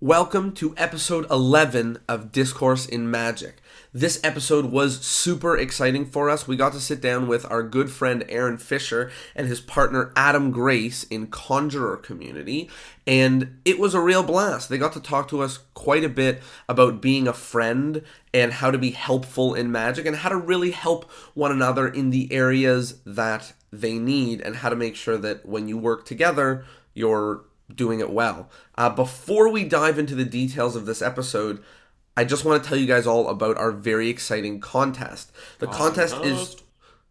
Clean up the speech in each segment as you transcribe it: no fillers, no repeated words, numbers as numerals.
Welcome to episode 11 of Discourse in Magic. This episode was super exciting for us. We got to sit down with our good friend Aaron Fisher and his partner Adam Grace in Conjuror Community, and it was a real blast. They got to talk to us quite a bit about being a friend and how to be helpful in Magic and how to really help one another in the areas that they need and how to make sure that when you work together, you're doing it well. Before we dive into the details of this episode, I just want to tell you guys all about our very exciting contest. The contest is,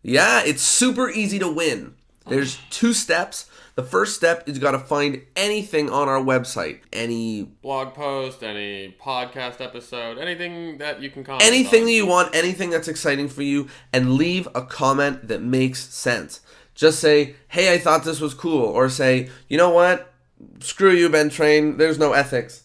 it's super easy to win. There's 2 steps. The first step is you got to find anything on our website. Any blog post, any podcast episode, anything that you can comment anything on. that you want, anything that's exciting for you, and leave a comment that makes sense. Just say, hey, I thought this was cool. Or say, you know what? Screw you, Ben Train. There's no ethics.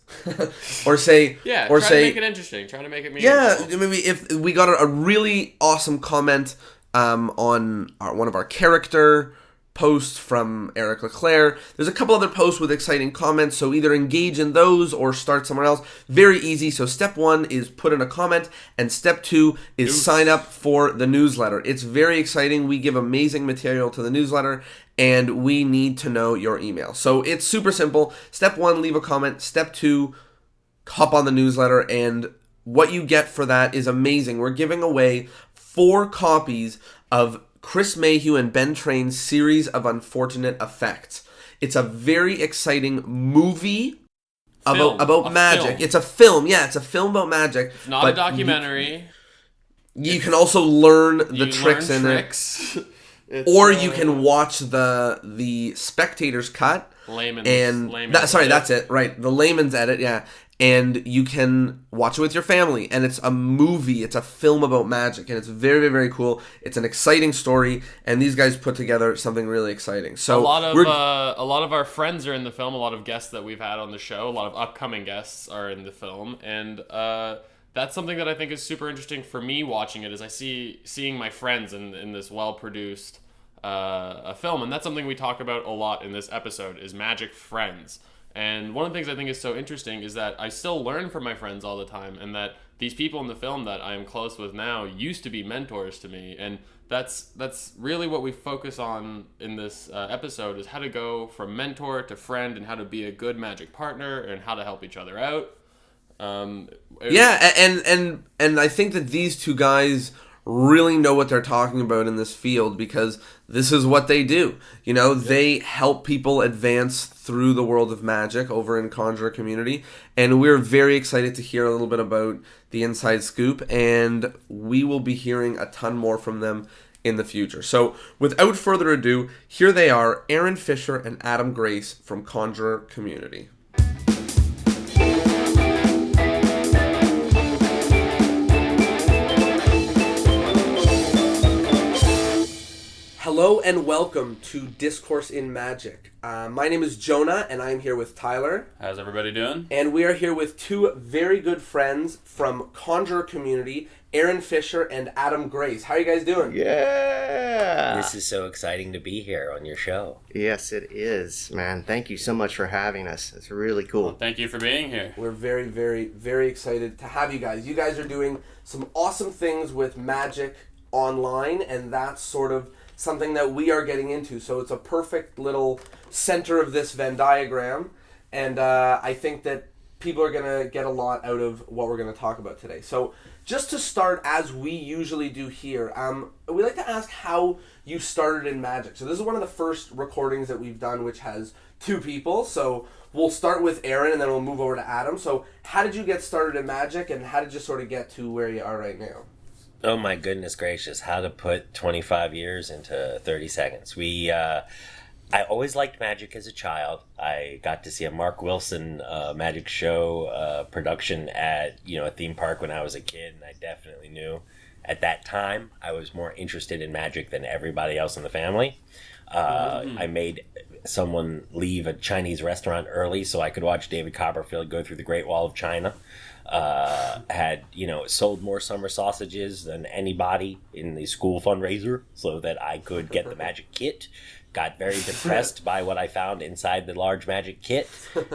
Or say, try to make it interesting. Try to make it meaningful. Yeah, maybe if we got a really awesome comment on one of our character posts from Eric Leclerc. There's a couple other posts with exciting comments, so either engage in those or start somewhere else. Very easy. So step 1 is put in a comment, and step 2 is sign up for the newsletter. It's very exciting. We give amazing material to the newsletter, and we need to know your email. So it's super simple. Step 1, leave a comment. Step 2, hop on the newsletter, and what you get for that is amazing. We're giving away 4 copies of Chris Mayhew and Ben Train's Series of Unfortunate Effects. It's a very exciting movie about magic. Film. It's a film. Yeah, it's a film about magic. It's not a documentary. You can also learn the tricks in it. Or you can watch the spectator's cut. That's it. Right, the layman's edit, yeah. And you can watch it with your family. And it's a movie. It's a film about magic. And it's very, very, very cool. It's an exciting story. And these guys put together something really exciting. So a lot of our friends are in the film. A lot of guests that we've had on the show. A lot of upcoming guests are in the film. And that's something that I think is super interesting for me watching it. Is I seeing my friends in this well-produced a film. And that's something we talk about a lot in this episode is magic friends. And one of the things I think is so interesting is that I still learn from my friends all the time, and that these people in the film that I am close with now used to be mentors to me. And that's really what we focus on in this episode is how to go from mentor to friend and how to be a good magic partner and how to help each other out. And I think that these 2 guys really know what they're talking about in this field because this is what they do. You know, they help people advance through the world of magic over in Conjuror Community, and we're very excited to hear a little bit about the inside scoop, and we will be hearing a ton more from them in the future. So without further ado, here they are, Aaron Fisher and Adam Grace from Conjuror Community. Hello and welcome to Discourse in Magic. My name is Jonah and I'm here with Tyler. How's everybody doing? And we are here with 2 very good friends from Conjuror Community, Aaron Fisher and Adam Grace. How are you guys doing? Yeah! This is so exciting to be here on your show. Yes, it is, man. Thank you so much for having us. It's really cool. Well, thank you for being here. We're very, very, very excited to have you guys. You guys are doing some awesome things with magic online, and that's sort of something that we are getting into. So it's a perfect little center of this Venn diagram. And I think that people are going to get a lot out of what we're going to talk about today. So just to start, as we usually do here, we like to ask how you started in Magic. So this is one of the first recordings that we've done, which has 2 people. So we'll start with Aaron and then we'll move over to Adam. So how did you get started in Magic and how did you sort of get to where you are right now? Oh my goodness gracious, how to put 25 years into 30 seconds. I always liked magic as a child. I got to see a Mark Wilson magic show production at a theme park when I was a kid, and I definitely knew at that time I was more interested in magic than everybody else in the family. I made someone leave a Chinese restaurant early so I could watch David Copperfield go through the Great Wall of China. Had sold more summer sausages than anybody in the school fundraiser so that I could get the magic kit. Got very depressed by what I found inside the large magic kit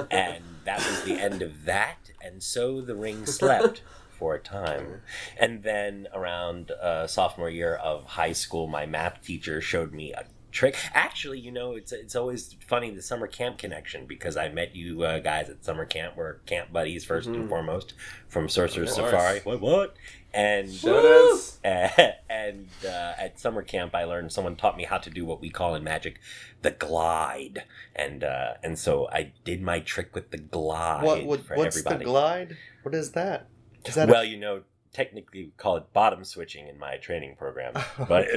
and that was the end of that, and so the ring slept for a time. And then around sophomore year of high school, my math teacher showed me a trick. Actually, it's always funny, the summer camp connection, because I met you guys at summer camp. We're camp buddies first and foremost from Sorcerer's Safari. What? And at summer camp, I learned, someone taught me how to do what we call in magic the glide, and so I did my trick with the glide. What's everybody. The glide? What is that? Technically we call it bottom switching in my training program, but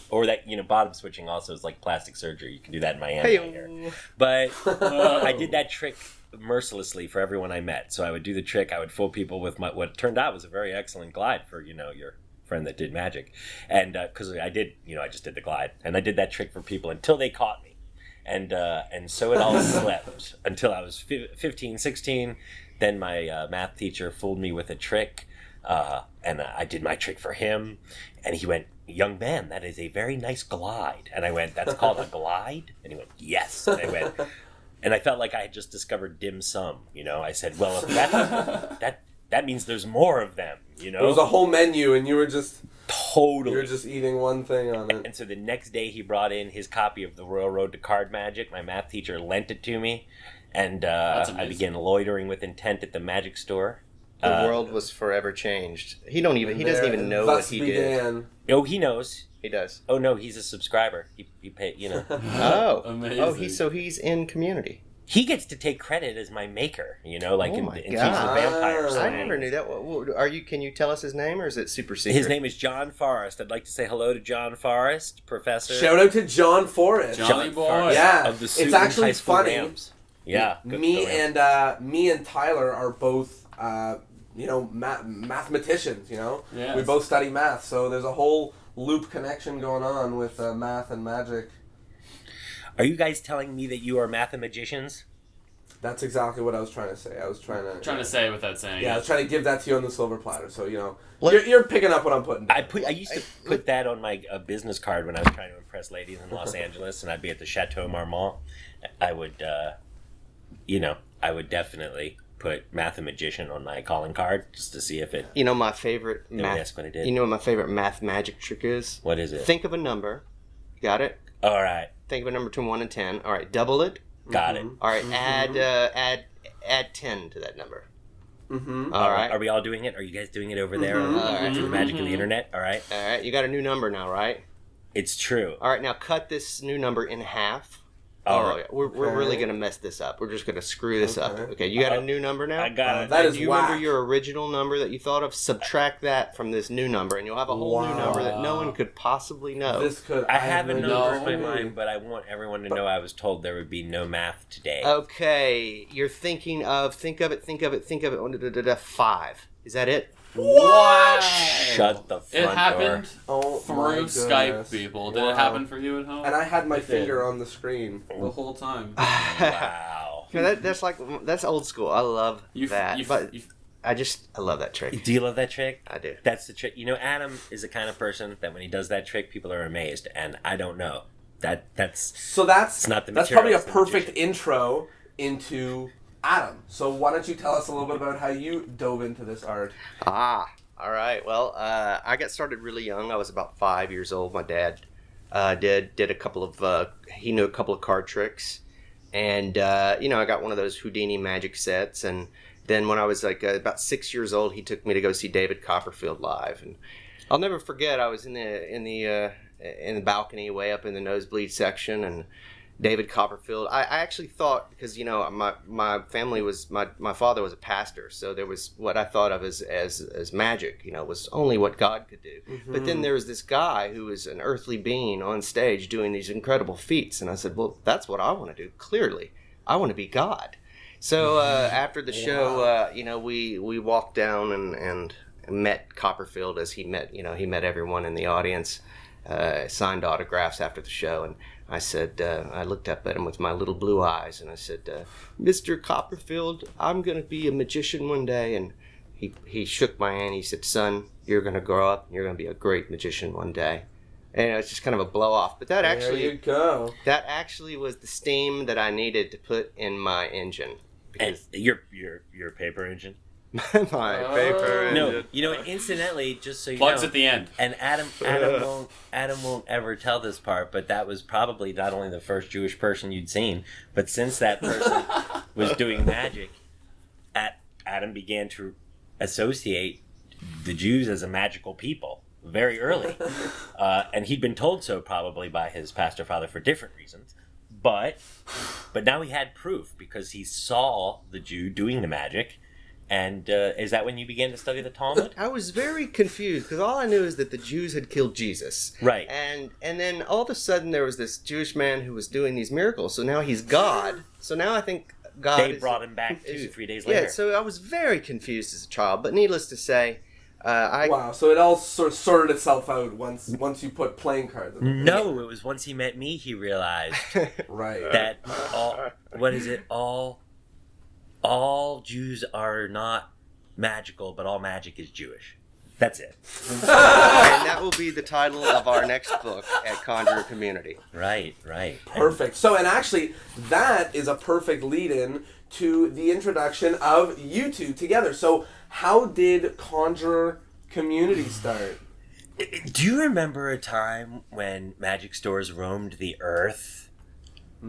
or that bottom switching also is like plastic surgery. You can do that in my anime. But I did that trick mercilessly for everyone I met. So I would do the trick. I would fool people with what turned out was a very excellent glide for your friend that did magic, and because I did, I just did the glide, and I did that trick for people until they caught me, and so it all slept until I was 15, 16. Then my math teacher fooled me with a trick, and I did my trick for him, and he went, "Young man, that is a very nice glide." And I went, "That's called a glide?" And he went, "Yes." And I went, and I felt like I had just discovered dim sum. I said, "Well, if that means there's more of them." There was a whole menu, and you were just totally. You were just eating one thing on it. And so the next day, he brought in his copy of The Royal Road to Card Magic. My math teacher lent it to me. And I began loitering with intent at the magic store. The world was forever changed. He doesn't even know what he did. Oh, he knows. He does. Oh no, he's a subscriber. He paid, Oh, amazing. He's in Community. He gets to take credit as my maker. In Teach the God. Vampires. I never knew that. Can you tell us his name, or is it super secret? His name is John Forrest. I'd like to say hello to John Forrest, Professor. Shout out to John Forrest. Johnny boy. Forrest Yeah, of the it's Susan actually High School funny. Rams. Yeah, me and Tyler are both mathematicians. Yes. We both study math, so there's a whole loop connection going on with math and magic. Are you guys telling me that you are mathemagicians? That's exactly what I was trying to say. I was trying to say it without saying it. I was trying to give that to you on the silver platter. So you're picking up what I'm putting down. I used to put that on my business card when I was trying to impress ladies in Los Angeles, and I'd be at the Chateau Marmont. I would, I would definitely put mathemagician on my calling card just to see if it. My favorite math. Ask what I did. What my favorite math magic trick is? What is it? Think of a number. Got it? All right. Think of a number between 1 and 10. All right, double it. Got it. All right, add 10 to that number. Mm-hmm. All right. Are we all doing it? Are you guys doing it over there through the magic of the internet? All right. All right, you got a new number now, right? It's true. All right, now cut this new number in half. We're really going to mess this up. We're just going to screw this up. Okay, you got a new number now? I got it. That is Do you remember your original number that you thought of? Subtract that from this new number, and you'll have a whole new number that no one could possibly know. I have a number in my mind, but I want everyone to know I was told there would be no math today. Okay, you're thinking of, think of it, 5. Is that it? What? Shut the front It happened Oh, through Skype, people. Did it happen for you at home? And I had my finger on the screen. The whole time. Wow. That's old school. I love that. I love that trick. Do you love that trick? I do. That's the trick. Adam is the kind of person that when he does that trick, people are amazed, and I don't know. That's not the material. That's probably a perfect intro into Adam. So why don't you tell us a little bit about how you dove into this art? All right. Well, I got started really young. I was about 5 years old. My dad did a couple of he knew a couple of card tricks, and I got one of those Houdini magic sets. And then when I was about 6 years old, he took me to go see David Copperfield live, and I'll never forget. I was in the balcony, way up in the nosebleed section, and David Copperfield. I actually thought, because my family was my father was a pastor, so there was what I thought of as magic. Was only what God could do. Mm-hmm. But then there was this guy who was an earthly being on stage doing these incredible feats, and I said, well, that's what I want to do. Clearly, I want to be God. So after the show, we walked down and met Copperfield as he met everyone in the audience, signed autographs after the show, and I said, I looked up at him with my little blue eyes, and I said, Mr. Copperfield, I'm going to be a magician one day. And he shook my hand. He said, son, you're going to grow up, and you're going to be a great magician one day. And it's just kind of a blow off. But that There you go. was the steam that I needed to put in my engine. And Because your paper engine. my paper engine. No, you know, incidentally, just so you Plugs know, at the end. and Adam won't ever tell this part, but that was probably not only the first Jewish person you'd seen, but since that person was doing magic, Adam began to associate the Jews as a magical people very early, and he'd been told so probably by his pastor father for different reasons, but now he had proof because he saw the Jew doing the magic. And is that when you began to study the Talmud? I was very confused because all I knew is that the Jews had killed Jesus. Right. And then all of a sudden there was this Jewish man who was doing these miracles. So now he's God. So now I think God They brought him back 3 days later. Yeah, so I was very confused as a child. But needless to say, Wow, so it all sort of sorted itself out once you put playing cards in it. No, it was once he met me he realized Right. that all Jews are not magical, but all magic is Jewish. That's it. and that will be the title of our next book at Conjuror Community. Right. Perfect. So, and actually, that is a perfect lead-in to the introduction of you two together. So, how did Conjuror Community start? Do you remember a time when magic stores roamed the earth? Were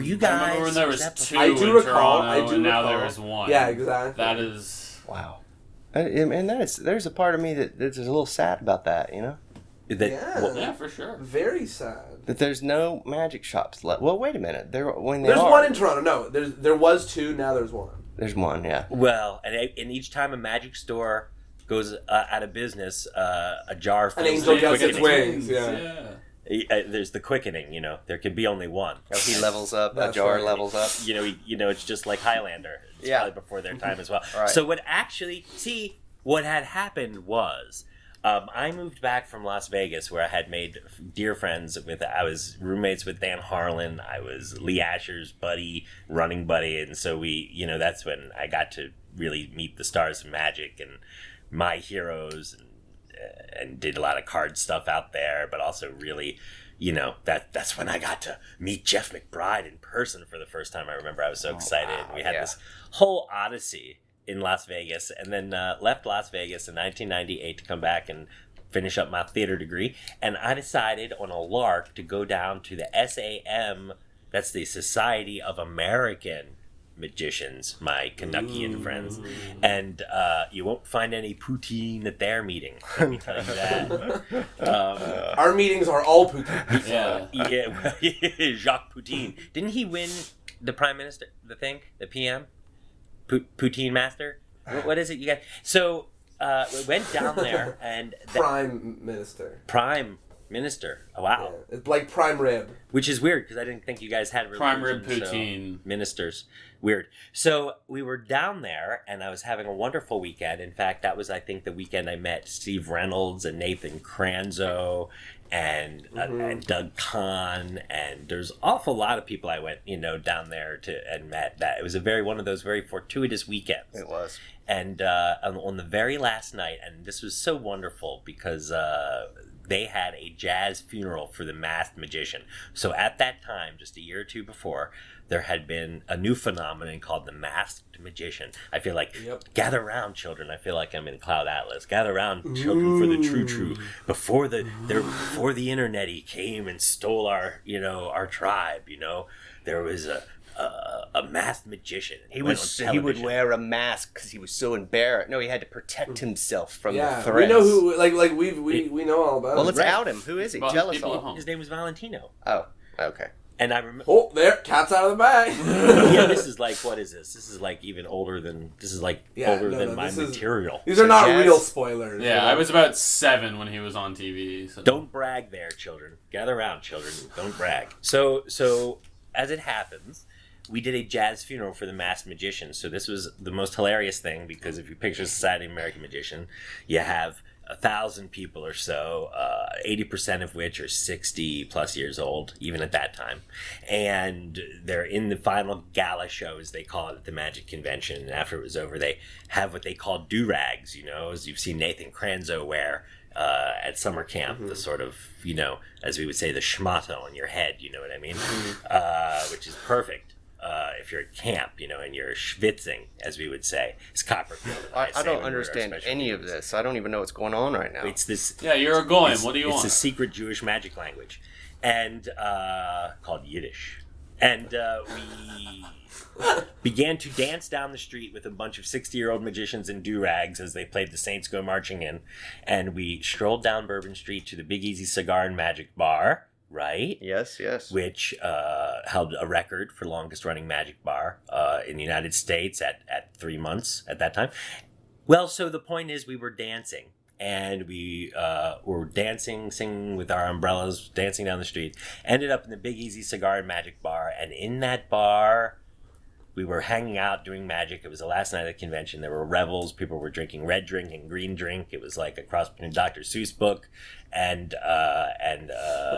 you guys? I remember when there was that two I do in recall. Toronto, I do and now recall. there is one. Yeah, exactly. That is... Wow. And there's a part of me that's a little sad about that, you know? Yeah. Yeah, for sure. Very sad. That there's no magic shops left. Well, wait a minute. There's There's one in Toronto. No, there was two. Now there's one. There's one, yeah. Well, and each time a magic store goes out of business, a jar An fills angel with gets its quickening. wings. Yeah. There's the quickening, you know. There can be only one. He levels up. A That's jar right. levels up. You know, it's just like Highlander. It's Yeah. probably before their time as well. Right. So what had happened was, I moved back from Las Vegas where I had made dear friends I was roommates with Dan Harlan. I was Lee Asher's running buddy. And so that's when I got to really meet the stars of magic and my heroes and did a lot of card stuff out there, but also really, that's when I got to meet Jeff McBride in person for the first time. I remember I was so excited. wow, We had yeah. this whole odyssey in Las Vegas, and then left Las Vegas in 1998 to come back and finish up my theater degree. And I decided on a lark to go down to the SAM, that's the Society of American Magicians, my Canuckian friends. And you won't find any poutine at their meeting, let me tell you that. Our meetings are all poutine. Yeah. Yeah, Jacques Poutine. Didn't he win the prime minister, the PM? Poutine master? What is it you got? So we went down there and... Prime Minister. Prime Minister. Oh, wow. Yeah. It's like prime rib. Which is weird because I didn't think you guys had religion. Prime rib so poutine. ministers. Weird. So we were down there and I was having a wonderful weekend. In fact, that was, I think, the weekend I met Steve Reynolds and Nathan Kranzo and Doug Kahn. And there's an awful lot of people I went, down there and met. That it was one of those very fortuitous weekends. It was. And on the very last night, and this was so wonderful because they had a jazz funeral for the masked magician. So at that time, just a year or two before, there had been a new phenomenon called the masked magician. I feel like, gather around, children. I feel like I'm in Cloud Atlas. Gather around, children, for the true. Before the internet, he came and stole our tribe. There was a masked magician. He would wear a mask because he was so embarrassed. No, he had to protect himself from the threats. We know who. We know all about. Well, it. let's out him. Who is he? Well, Tell us people at all. home. His name was Valentino. Oh, okay. And I remember... Oh, there, cat's out of the bag. Yeah, this is like, what is this? This is like even older than... This is like older than my material. These are not Jazz- real spoilers. Yeah, I was about 7 when he was on TV. So. Don't brag there, children. Gather around, children. Don't brag. So as it happens, we did a jazz funeral for the masked magician. So this was the most hilarious thing because if you picture Society of American Magician, you have 1,000 people or so, 80% of which are 60 plus years old, even at that time. And they're in the final gala show, as they call it at the Magic Convention. And after it was over, they have what they call do-rags, as you've seen Nathan Kranzo wear at summer camp, the sort of, as we would say, the schmata on your head, you know what I mean? Which is perfect if you're at camp, and you're schwitzing, as we would say. It's Copperfield. I don't understand any of this. I don't even know what's going on right now. It's this. Yeah, you're a goyim. What do you want? It's a secret Jewish magic language, and called Yiddish. And we began to dance down the street with a bunch of 60-year-old magicians in do-rags as they played The Saints Go Marching In. And we strolled down Bourbon Street to the Big Easy Cigar and Magic Bar, right? Yes. Which held a record for longest-running magic bar in the United States at 3 months at that time. Well, so the point is we were dancing. And we were dancing, singing with our umbrellas, dancing down the street. Ended up in the Big Easy Cigar and Magic Bar. And in that bar, we were hanging out, doing magic. It was the last night of the convention. There were revels. People were drinking red drink and green drink. It was like a cross between Dr. Seuss book and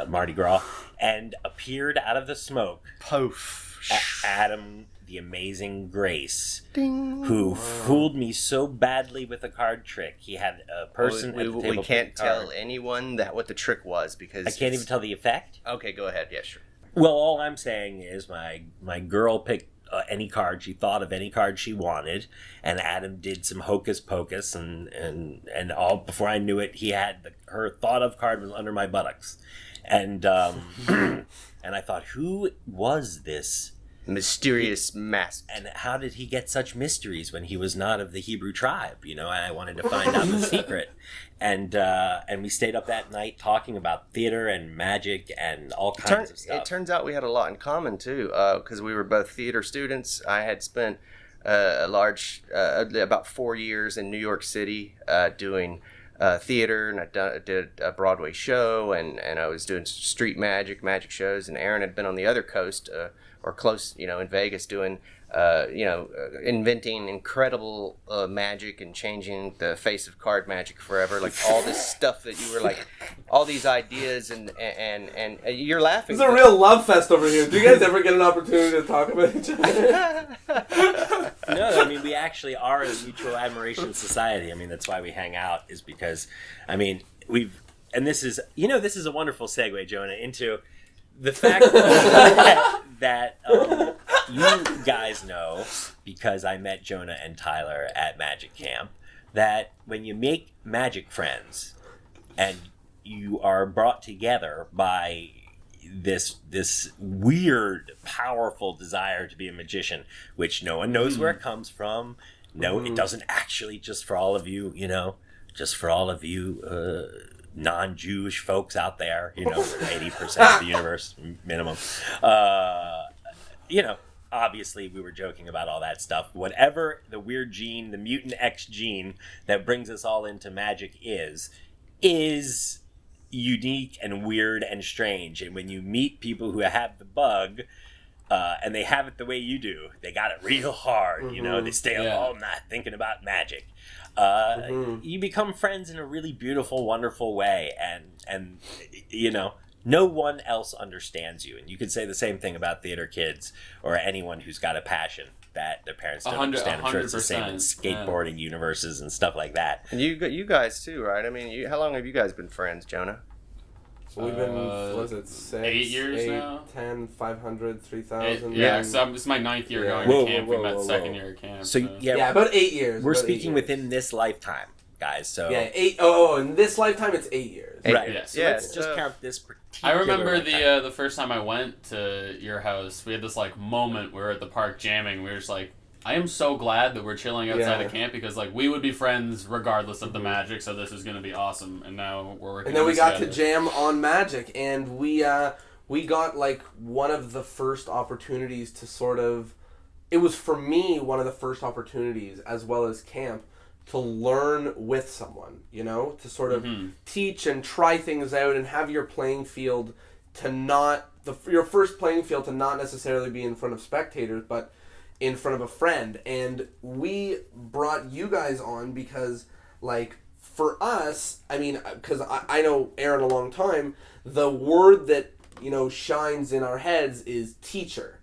Mardi Gras. And appeared out of the smoke, Poof. Adam, the amazing Grace, Ding. who fooled me so badly with a card trick. He had a person at the table. We can't tell anyone what the trick was because I can't even tell the effect. Okay, go ahead. Yeah, sure. Well, all I'm saying is my girl picked any card. She thought of any card she wanted, and Adam did some hocus pocus, and all before I knew it, he had her thought of card was under my buttocks, and and I thought, who was this mysterious mask? And how did he get such mysteries when he was not of the Hebrew tribe? And I wanted to find out the secret. And we stayed up that night talking about theater and magic and all kinds of stuff. It turns out we had a lot in common, too, because we were both theater students. I had spent about 4 years in New York City doing theater, and I did a Broadway show, and I was doing street magic shows, and Aaron had been on the other coast, or close, in Vegas doing, inventing incredible magic and changing the face of card magic forever. Like all this stuff that you were like, all these ideas and you're laughing. It's a real love fest over here. Do you guys ever get an opportunity to talk about each other? No, I mean, we actually are a mutual admiration society. I mean, that's why we hang out, is because, I mean, this is a wonderful segue, Jonah, into the fact that you guys know, because I met Jonah and Tyler at Magic Camp, that when you make magic friends and you are brought together by this weird, powerful desire to be a magician, which no one knows where it comes from. No, it doesn't actually, just for all of you, non-Jewish folks out there, 80% of the universe minimum. Obviously we were joking about all that stuff. Whatever the weird gene, the mutant X gene that brings us all into magic is unique and weird and strange. And when you meet people who have the bug, and they have it the way you do, they got it real hard, they stay up all night thinking about magic. You become friends in a really beautiful, wonderful way, and no one else understands you. And you could say the same thing about theater kids or anyone who's got a passion that their parents don't understand. I'm sure it's the same in skateboarding universes and stuff like that. And you guys too, right? I mean, how long have you guys been friends, Jonah? We've been, what is it, 6, 8 years 8, now? 10, 500, 3,000. Yeah, so this is my 9th year going to camp. We met second year at camp. So yeah, about 8 years. We're speaking within this lifetime, guys. So yeah, 8. Oh, in this lifetime, it's 8 years. Right. Yeah. So let's just count this particular. I remember the first time I went to your house. We had this moment. We were at the park jamming. We were just like, I am so glad that we're chilling outside of camp, because we would be friends regardless of the magic. So this is going to be awesome. And now we're working. And then we got to jam on magic, and we got one of the first opportunities to sort of. It was for me one of the first opportunities, as well as camp, to learn with someone. To sort of teach and try things out and have your playing field your first playing field to not necessarily be in front of spectators, but in front of a friend. And we brought you guys on because, for us, I mean, because I know Aaron a long time, the word that, shines in our heads is teacher.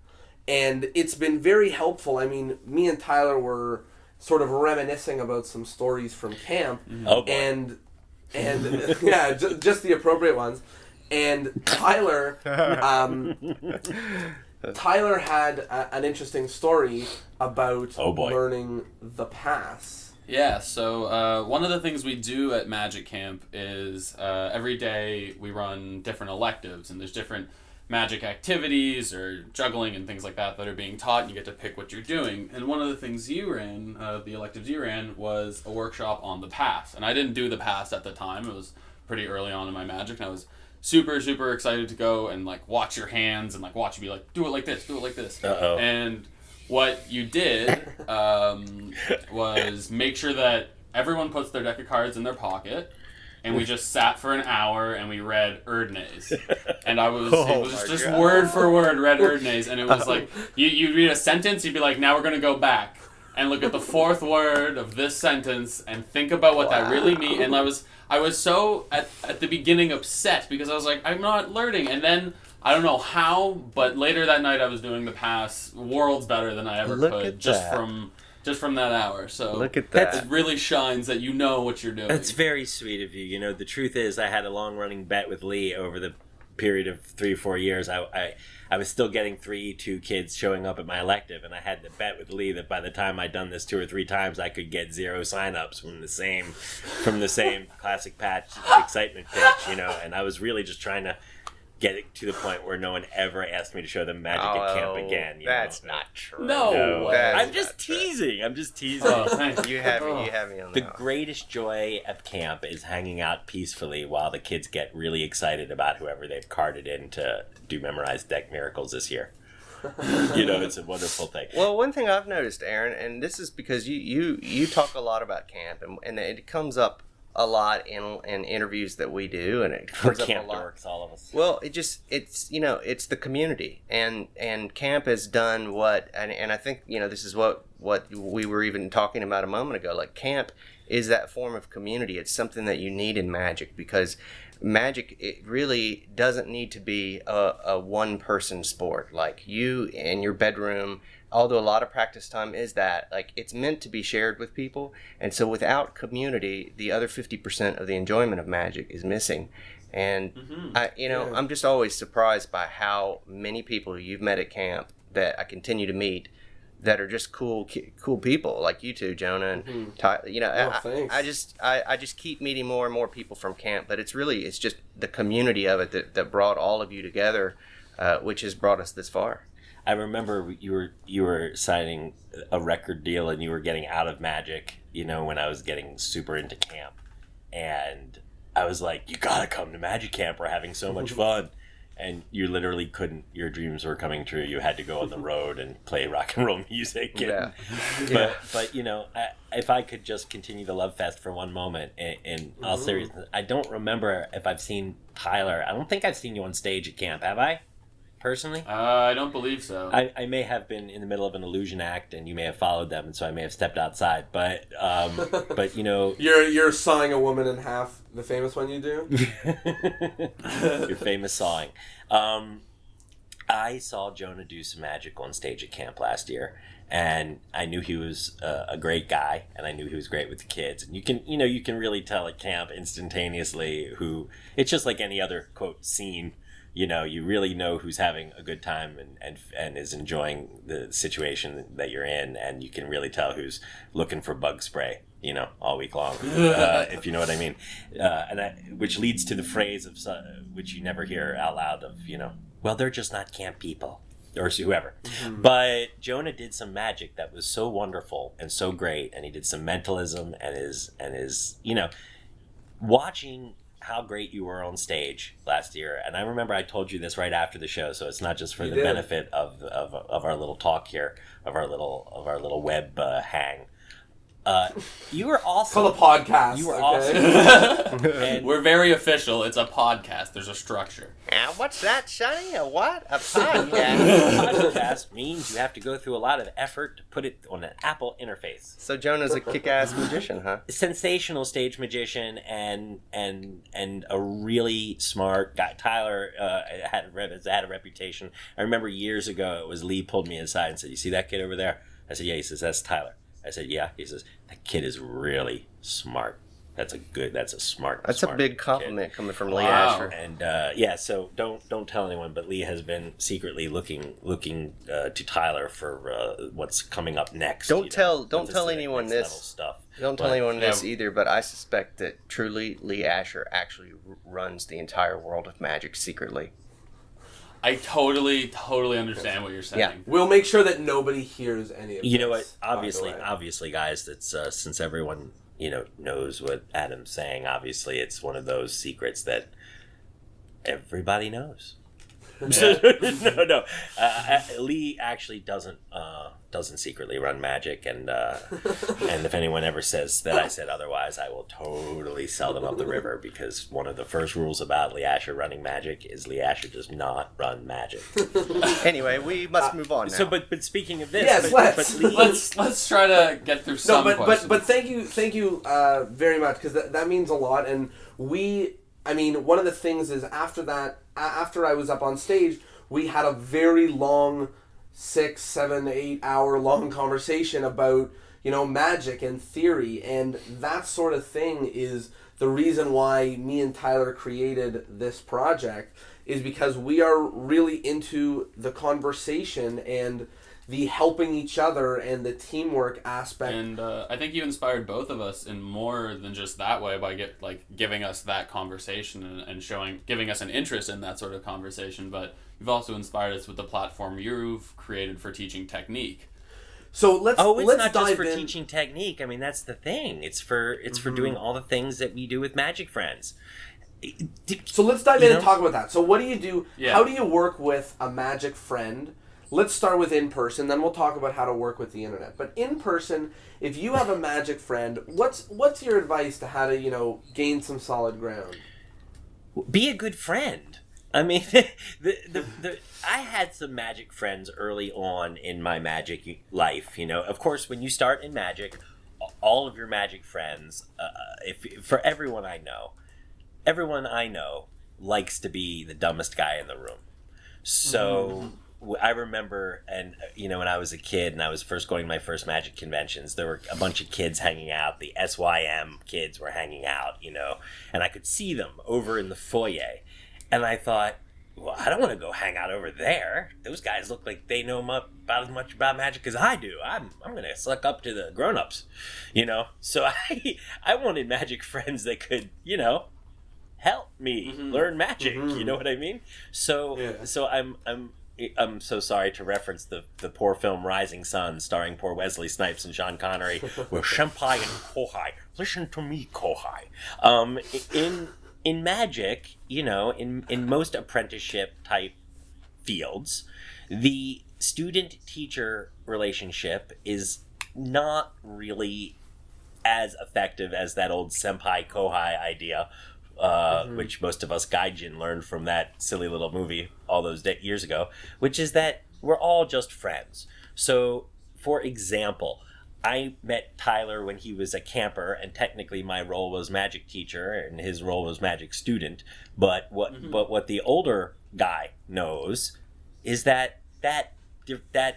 And it's been very helpful. I mean, me and Tyler were sort of reminiscing about some stories from camp. Oh, boy. And and yeah, just the appropriate ones. And Tyler, Tyler had an interesting story about learning the pass. Yeah, so one of the things we do at Magic Camp is every day we run different electives, and there's different magic activities or juggling and things like that that are being taught, and you get to pick what you're doing. And one of the things you ran, the electives you ran, was a workshop on the pass. And I didn't do the pass at the time. It was pretty early on in my Magic, and I was super, super excited to go and like watch your hands and like watch you be like, do it like this, do it like this. Uh-oh. And what you did was make sure that everyone puts their deck of cards in their pocket, and we just sat for an hour and we read Erdnase. And it was just God. Word for word read Erdnase, and it was like you read a sentence, you'd be like, now we're gonna go back and look at the fourth word of this sentence and think about what that really means. And I was so at the beginning upset because I was like, I'm not learning. And then I don't know how, but later that night I was doing the pass worlds better than I ever could just from that hour. So look at that. It really shines that you know what you're doing. That's very sweet of you. You know, the truth is I had a long running bet with Lee over the period of 3 or 4 years. I was still getting 2 kids showing up at my elective, and I had to bet with Lee that by the time I'd done this 2 or 3 times, I could get 0 signups from the same classic patch excitement pitch, you know. And I was really just trying to get it to the point where no one ever asked me to show them Magic at camp again. That's not true. No, I'm just teasing. Oh, you have me on the greatest joy of camp is hanging out peacefully while the kids get really excited about whoever they've carded in to do memorized deck miracles this year. You know, it's a wonderful thing. Well, one thing I've noticed, Aaron, and this is because you talk a lot about camp, and it comes up a lot in interviews that we do, and it comes up a lot. Dorks, all of us. Well, it's the community, and camp has done what, and I think this is what we were even talking about a moment ago. Like, camp is that form of community. It's something that you need in Magic, because Magic, it really doesn't need to be a one person sport. Like, you in your bedroom, although a lot of practice time is that, like, it's meant to be shared with people. And so without community, the other 50% of the enjoyment of Magic is missing. And I'm just always surprised by how many people you've met at camp that I continue to meet that are just cool people, like you two, Jonah and Ty. I just keep meeting more and more people from camp, but it's just the community of it that brought all of you together, which has brought us this far. I remember you were signing a record deal and you were getting out of Magic, when I was getting super into camp, and I was like, you gotta come to Magic Camp, we're having so much fun. And you literally couldn't. Your dreams were coming true. You had to go on the road and play rock and roll music. But if I could just continue the love fest for one moment, in all seriousness, I don't remember if I've seen Tyler. I don't think I've seen you on stage at camp. Have I? Personally? I don't believe so. I may have been in the middle of an illusion act, and you may have followed them, and so I may have stepped outside. But you're sawing a woman in half. The famous one you do. Your famous sawing. I saw Jonah do some magic on stage at camp last year, and I knew he was a great guy, and I knew he was great with the kids. And you can really tell at camp instantaneously who. It's just like any other quote scene. You really know who's having a good time and is enjoying the situation that you're in, and you can really tell who's looking for bug spray, all week long, if you know what I mean. Which leads to the phrase of which you never hear out loud of, well, they're just not camp people, or whoever. Mm-hmm. But Jonah did some magic that was so wonderful and so great, and he did some mentalism and his watching how great you were on stage last year. And I remember I told you this right after the show, so it's not just for the benefit of our little talk here, of our little web hang. You were awesome. For the podcast. You were awesome. And we're very official. It's a podcast. There's a structure. What's that, Sonny? A what? A podcast? A podcast means you have to go through a lot of effort to put it on an Apple interface. So Jonah's a kick-ass magician, huh? Sensational stage magician and a really smart guy. Tyler had a reputation. I remember years ago, it was Lee pulled me aside and said, "You see that kid over there?" I said, "Yeah." He says, "That's Tyler." I said, "Yeah." He says, "That kid is really smart." That's a smart. That's smart a big kid. compliment coming from Lee Wow. Asher. And so don't tell anyone. But Lee has been secretly looking to Tyler for what's coming up next. Don't tell what's the anyone next this. level stuff. Don't tell But- anyone this Yeah. either, but I suspect that truly Lee Asher actually runs the entire world of magic secretly. I totally understand what you're saying. Yeah. We'll make sure that nobody hears any of You know what? this, by the way. Obviously, guys. That's since everyone knows what Adam's saying. Obviously, it's one of those secrets that everybody knows. No. Lee actually doesn't secretly run magic, and if anyone ever says that I said otherwise, I will totally sell them up the river, because one of the first rules about Lee Asher running magic is Lee Asher does not run magic. Anyway, we must move on now. So, but speaking of this, Yes, let's. Lee, Let's try to get through some questions. but thank you very much, because that means a lot. And one of the things is after I was up on stage, we had a very long 6, 7, 8 hour long conversation about magic and theory, and that sort of thing is the reason why me and Tyler created this project, is because we are really into the conversation and the helping each other and the teamwork aspect. And I think you inspired both of us in more than just that way by giving us that conversation and giving us an interest in that sort of conversation. But you've also inspired us with the platform you've created for teaching technique. So let's not dive just for in. teaching technique. I mean, that's the thing. It's for doing all the things that we do with Magic Friends. So let's dive in and talk about that. So what do you do? Yeah. How do you work with a magic friend? Let's start with in person, then we'll talk about how to work with the internet. But in person, if you have a magic friend, what's your advice to how to gain some solid ground? Be a good friend. I mean, I had some magic friends early on in my magic life. Of course, when you start in magic, all of your magic friends, for everyone I know likes to be the dumbest guy in the room. So I remember, and when I was a kid and I was first going to my first magic conventions, there were a bunch of kids hanging out. The SYM kids were hanging out, and I could see them over in the foyer. And I thought, well, I don't want to go hang out over there. Those guys look like they know about as much about magic as I do. I'm going to suck up to the grown-ups, So I wanted magic friends that could, help me learn magic. You know what I mean? So I'm so sorry to reference the poor film Rising Sun, starring poor Wesley Snipes and Sean Connery, where Senpai and Kohai, listen to me, Kohai. In magic, in most apprenticeship type fields, the student-teacher relationship is not really as effective as that old Senpai Kohai idea, which most of us gaijin learned from that silly little movie all those years ago, which is that we're all just friends. So, for example, I met Tyler when he was a camper, and technically my role was magic teacher and his role was magic student. But what the older guy knows is that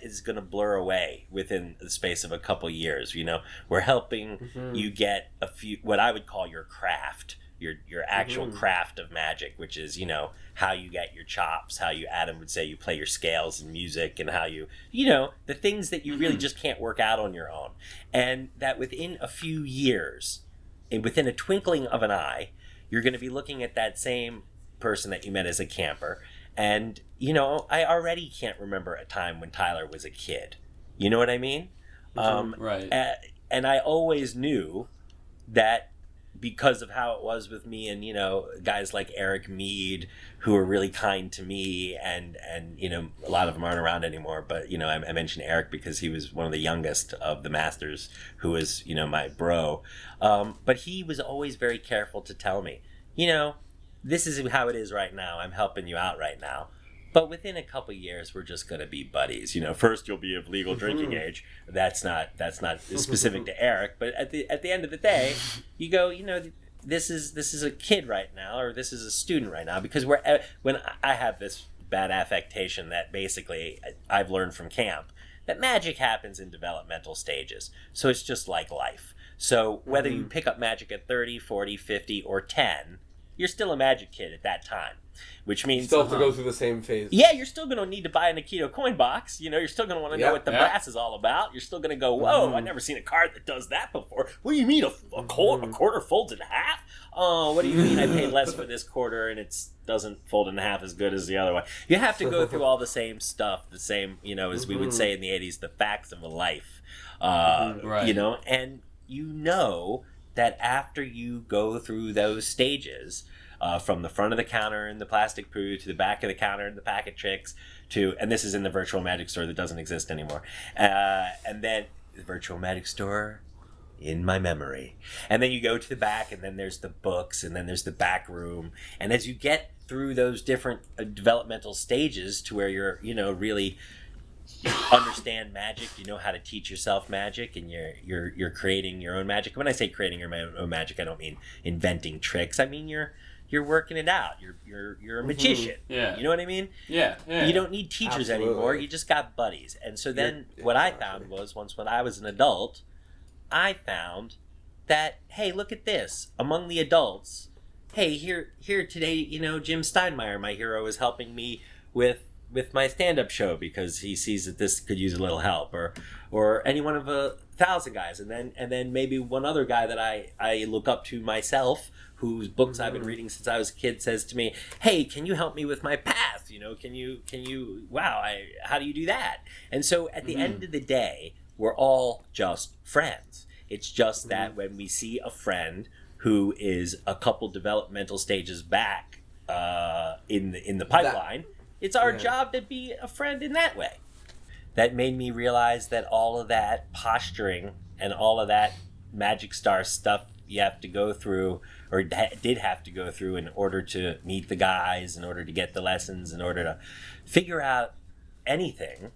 is going to blur away within the space of a couple years. We're helping you get a few, what I would call your craft, your actual craft of magic, which is, how you get your chops, how Adam would say you play your scales in music, and how the things that you really just can't work out on your own. And that within a few years, and within a twinkling of an eye, you're going to be looking at that same person that you met as a camper. And, I already can't remember a time when Tyler was a kid. You know what I mean? Right. And I always knew that, because of how it was with me and, guys like Eric Mead, who were really kind to me, and a lot of them aren't around anymore, but, I mentioned Eric because he was one of the youngest of the masters, who was, my bro. But he was always very careful to tell me, this is how it is right now. I'm helping you out right now. But within a couple of years, we're just going to be buddies. First you'll be of legal drinking age. That's not specific to Eric. But at the end of the day, you go, this is a kid right now, or this is a student right now. Because when I have this bad affectation that basically I've learned from camp, that magic happens in developmental stages. So it's just like life. So whether you pick up magic at 30, 40, 50, or 10, you're still a magic kid at that time. Which means... You still have to go through the same phase. Yeah, you're still going to need to buy a Nikito coin box. You know, you're still going to want to know what the brass is all about. You're still going to go, whoa, I've never seen a card that does that before. What do you mean a quarter folds in half? Oh, what do you mean I paid less for this quarter and it doesn't fold in half as good as the other one? You have to go through all the same stuff, the same, you know, as we would say in the 80s, the facts of a life. You know, and you know that after you go through those stages... from the front of the counter in the plastic poo to the back of the counter in the packet tricks and this is in the virtual magic store that doesn't exist anymore. And then the virtual magic store in my memory. And then you go to the back and then there's the books and then there's the back room. And as you get through those different developmental stages to where you're, you know, really understand magic, you know how to teach yourself magic, and you're creating your own magic. When I say creating your own magic, I don't mean inventing tricks. I mean you're working it out. You're a magician. Yeah. You know what I mean? Yeah. You don't need teachers anymore. You just got buddies. And so then what I found was when I was an adult, I found that, hey, look at this. Among the adults, hey, here today, you know, Jim Steinmeier, my hero, is helping me with my stand-up show because he sees that this could use a little help, or any one of 1,000 guys, and then maybe one other guy that I look up to myself, whose books I've been reading since I was a kid, says to me, hey, can you help me with my path? You know, can you how do you do that? And so at the end of the day, we're all just friends. It's just that when we see a friend who is a couple developmental stages back in the pipeline, it's our job to be a friend in that way. That made me realize that all of that posturing and all of that Magic Star stuff you have to go through, or did have to go through in order to meet the guys, in order to get the lessons, in order to figure out anything,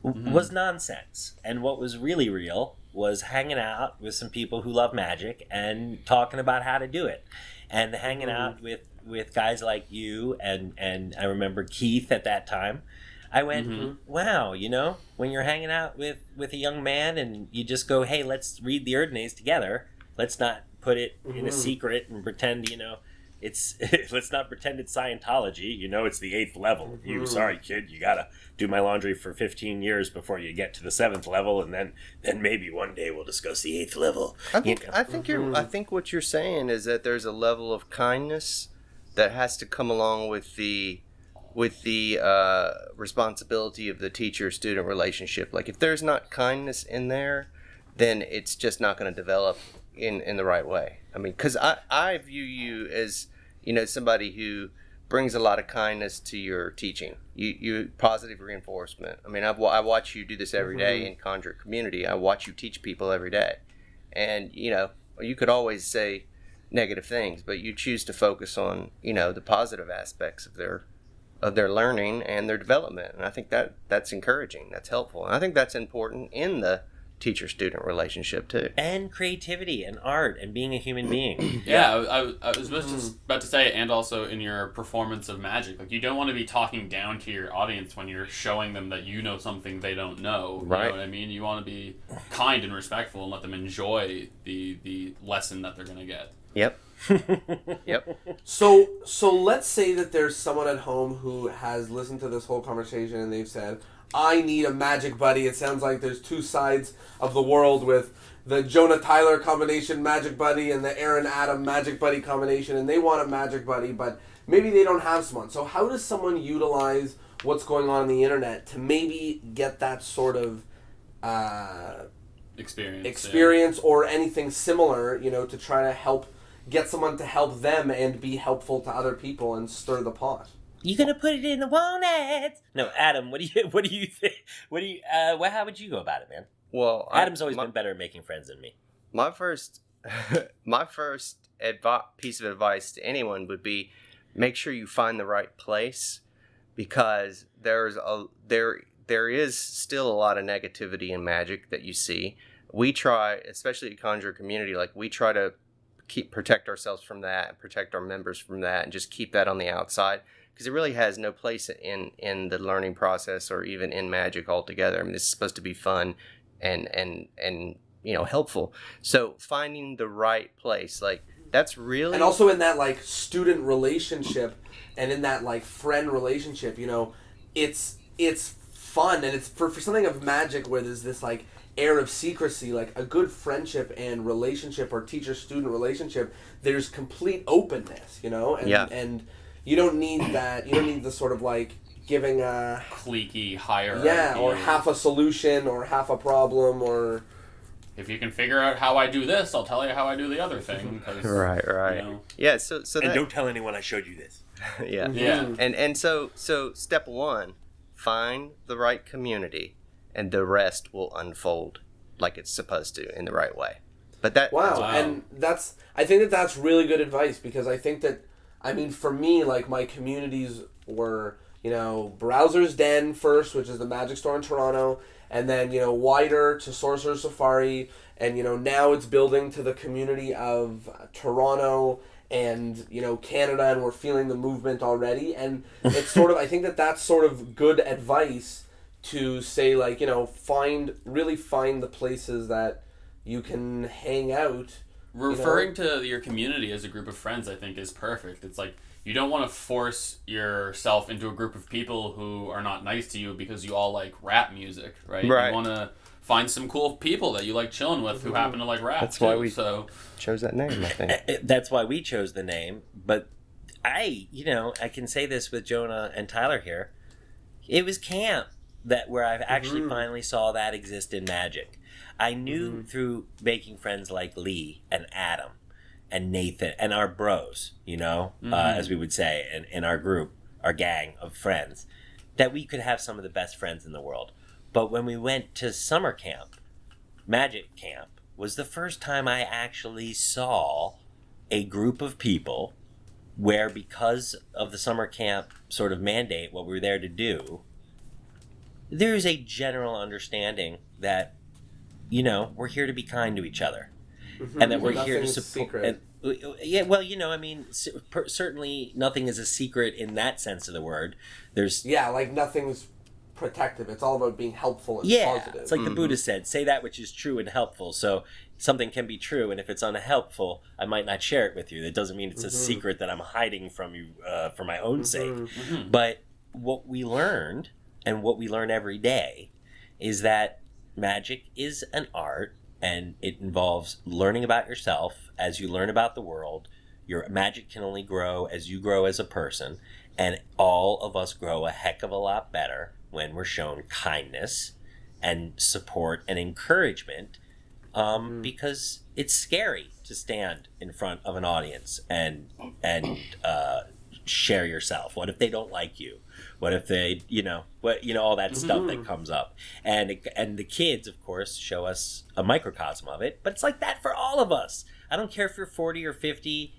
was nonsense. And what was really real was hanging out with some people who love magic and talking about how to do it. And hanging out with guys like you and I remember Keith at that time. I went, wow, you know, when you're hanging out with a young man and you just go, hey, let's read the Erdnase together. Let's not put it in a secret and pretend, you know, it's let's not pretend it's Scientology. You know, it's the 8th level. You sorry, kid, you gotta do my laundry for 15 years before you get to the 7th level, and then maybe one day we'll discuss the 8th level. I think what you're saying is that there's a level of kindness that has to come along with the responsibility of the teacher-student relationship. Like, if there's not kindness in there, then it's just not going to develop in the right way. I mean, because I view you as, you know, somebody who brings a lot of kindness to your teaching. You positive reinforcement. I mean, I watch you do this every day in Conjuror Community. I watch you teach people every day. And, you know, you could always say negative things, but you choose to focus on, you know, the positive aspects of their learning and their development. And I think that's encouraging. That's helpful. And I think that's important in the teacher-student relationship too. And creativity and art and being a human being. Yeah, I was just about to say, and also in your performance of magic, like, you don't want to be talking down to your audience when you're showing them that you know something they don't know. Right. You know what I mean? You want to be kind and respectful and let them enjoy the lesson that they're going to get. Yep. Yep. So let's say that there's someone at home who has listened to this whole conversation and they've said, I need a magic buddy. It sounds like there's two sides of the world, with the Jonah Tyler combination magic buddy and the Aaron Adam magic buddy combination, and they want a magic buddy, but maybe they don't have someone. So how does someone utilize what's going on the internet to maybe get that sort of experience or anything similar, you know, to try to get someone to help them and be helpful to other people and stir the pot? You gonna put it in the walnuts? No, Adam. What do you think? How would you go about it, man? Well, Adam's always been better at making friends than me. My first piece of advice to anyone would be, make sure you find the right place, because there is still a lot of negativity in magic that you see. We try, especially at Conjuror Community, like, we try to protect ourselves from that and protect our members from that, and just keep that on the outside, because it really has no place in the learning process or even in magic altogether. I mean, this is supposed to be fun and helpful. So finding the right place, like that's really, and also in that like student relationship and in that like friend relationship, it's fun, and it's for something of magic where there's this like air of secrecy, like a good friendship and relationship or teacher-student relationship, there's complete openness, and you don't need that. You don't need the sort of like giving a cliquey hierarchy. Yeah, or half a solution or half a problem, or if you can figure out how I do this, I'll tell you how I do the other thing. Right. Yeah. So and don't tell anyone I showed you this. Yeah. Yeah. And so step one, find the right community, and the rest will unfold like it's supposed to in the right way. But and I think that's really good advice, because I think that, for me, like my communities were, Browser's Den first, which is the Magic Store in Toronto, and then, wider to Sorcerer Safari, and, now it's building to the community of Toronto and, Canada, and we're feeling the movement already. And it's sort of, I think that's sort of good advice to say, like, find the places that you can hang out. Referring to your community as a group of friends, I think, is perfect. It's like, you don't want to force yourself into a group of people who are not nice to you because you all like rap music, right? Right. You want to find some cool people that you like chilling with who happen to like rap. That's too, why we chose that name, I think. That's why we chose the name. But I can say this with Jonah and Tyler here. It was camp where I actually finally saw that exist in Magic. I knew through making friends like Lee and Adam and Nathan and our bros, as we would say in our group, our gang of friends, that we could have some of the best friends in the world. But when we went to summer camp, Magic Camp was the first time I actually saw a group of people where, because of the summer camp sort of mandate, what we were there to do, there's a general understanding that, we're here to be kind to each other. And that we're here to support. Certainly nothing is a secret in that sense of the word. Like nothing's protective. It's all about being helpful and positive. It's like the Buddha said, say that which is true and helpful. So something can be true, and if it's unhelpful, I might not share it with you. That doesn't mean it's a secret that I'm hiding from you for my own sake. But what we learned, and what we learn every day, is that magic is an art, and it involves learning about yourself as you learn about the world. Your magic can only grow as you grow as a person, and all of us grow a heck of a lot better when we're shown kindness and support and encouragement, because it's scary to stand in front of an audience and share yourself. What if they don't like you? What if they, all that stuff that comes up. And the kids, of course, show us a microcosm of it. But it's like that for all of us. I don't care if you're 40 or 50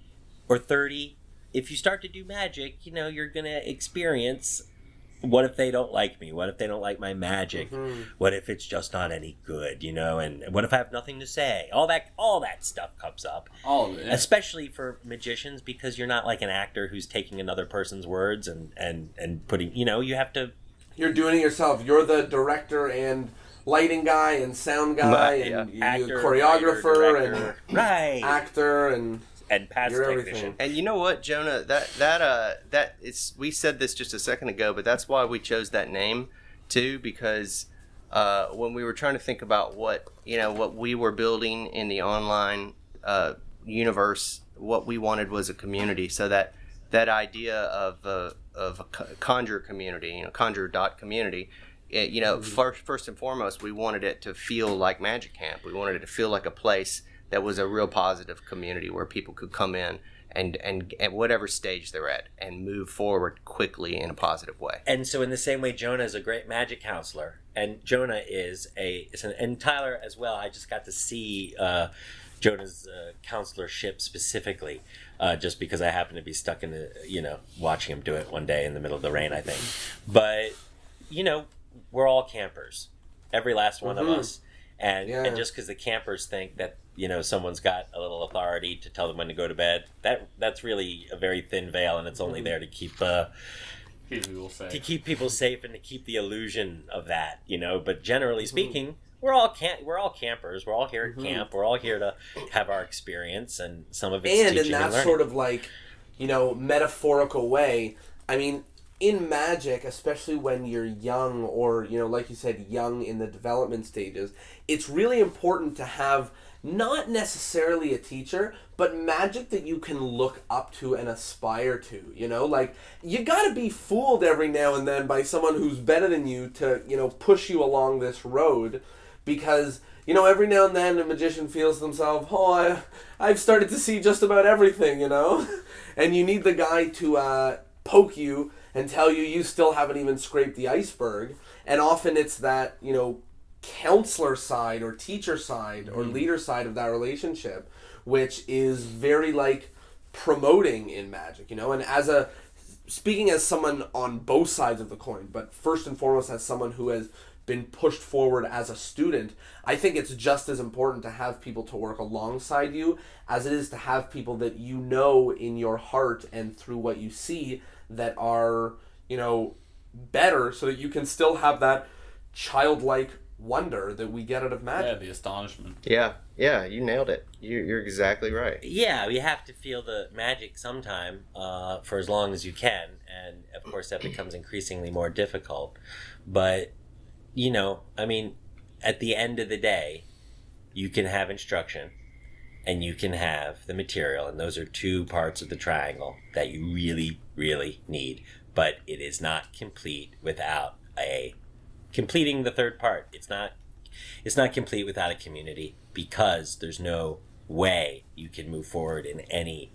or 30. If you start to do magic, you're going to experience, what if they don't like me? What if they don't like my magic? What if it's just not any good, And what if I have nothing to say? All that stuff comes up. All of it. Especially for magicians, because you're not like an actor who's taking another person's words and putting, you have to... You're doing it yourself. You're the director and lighting guy and sound guy and actor, choreographer writer, and actor and past technician. And you know what, Jonah? We said this just a second ago, but that's why we chose that name too, because when we were trying to think about what we were building in the online universe, what we wanted was a community. So that idea of a Conjuror community, Conjuror.community, first and foremost, we wanted it to feel like Magic Camp. We wanted it to feel like a place that was a real positive community where people could come in and at whatever stage they're at and move forward quickly in a positive way. And so in the same way, Jonah is a great magic counselor, and Jonah and Tyler as well. I just got to see Jonah's counselorship specifically, just because I happened to be stuck in watching him do it one day in the middle of the rain, I think. But, we're all campers, every last one of us. And just because the campers think that, someone's got a little authority to tell them when to go to bed, that's really a very thin veil, and it's only there to keep people safe and to keep the illusion of that, But generally speaking, we're all campers. We're all here at camp. We're all here to have our experience, and some of it's And teaching in and that learning. sort of like, metaphorical way, I mean, in Magic, especially when you're young or, like you said, young in the development stages, it's really important to have not necessarily a teacher, but magic that you can look up to and aspire to, Like, you gotta be fooled every now and then by someone who's better than you to, push you along this road, because, every now and then a magician feels themselves, I've started to see just about everything, And you need the guy to poke you and tell you still haven't even scraped the iceberg. And often it's that, counselor side or teacher side or leader side of that relationship, which is very like promoting in Magic, and speaking as someone on both sides of the coin, but first and foremost as someone who has been pushed forward as a student, I think it's just as important to have people to work alongside you as it is to have people that in your heart and through what you see that are, better, so that you can still have that childlike wonder that we get out of Magic. Yeah, the astonishment. Yeah, you nailed it. You're exactly right. Yeah, you have to feel the magic sometime for as long as you can, and of course that becomes increasingly more difficult. But at the end of the day, you can have instruction and you can have the material, and those are two parts of the triangle that you really, really need. But it is not complete without completing the third part. It's not complete without a community, because there's no way you can move forward in any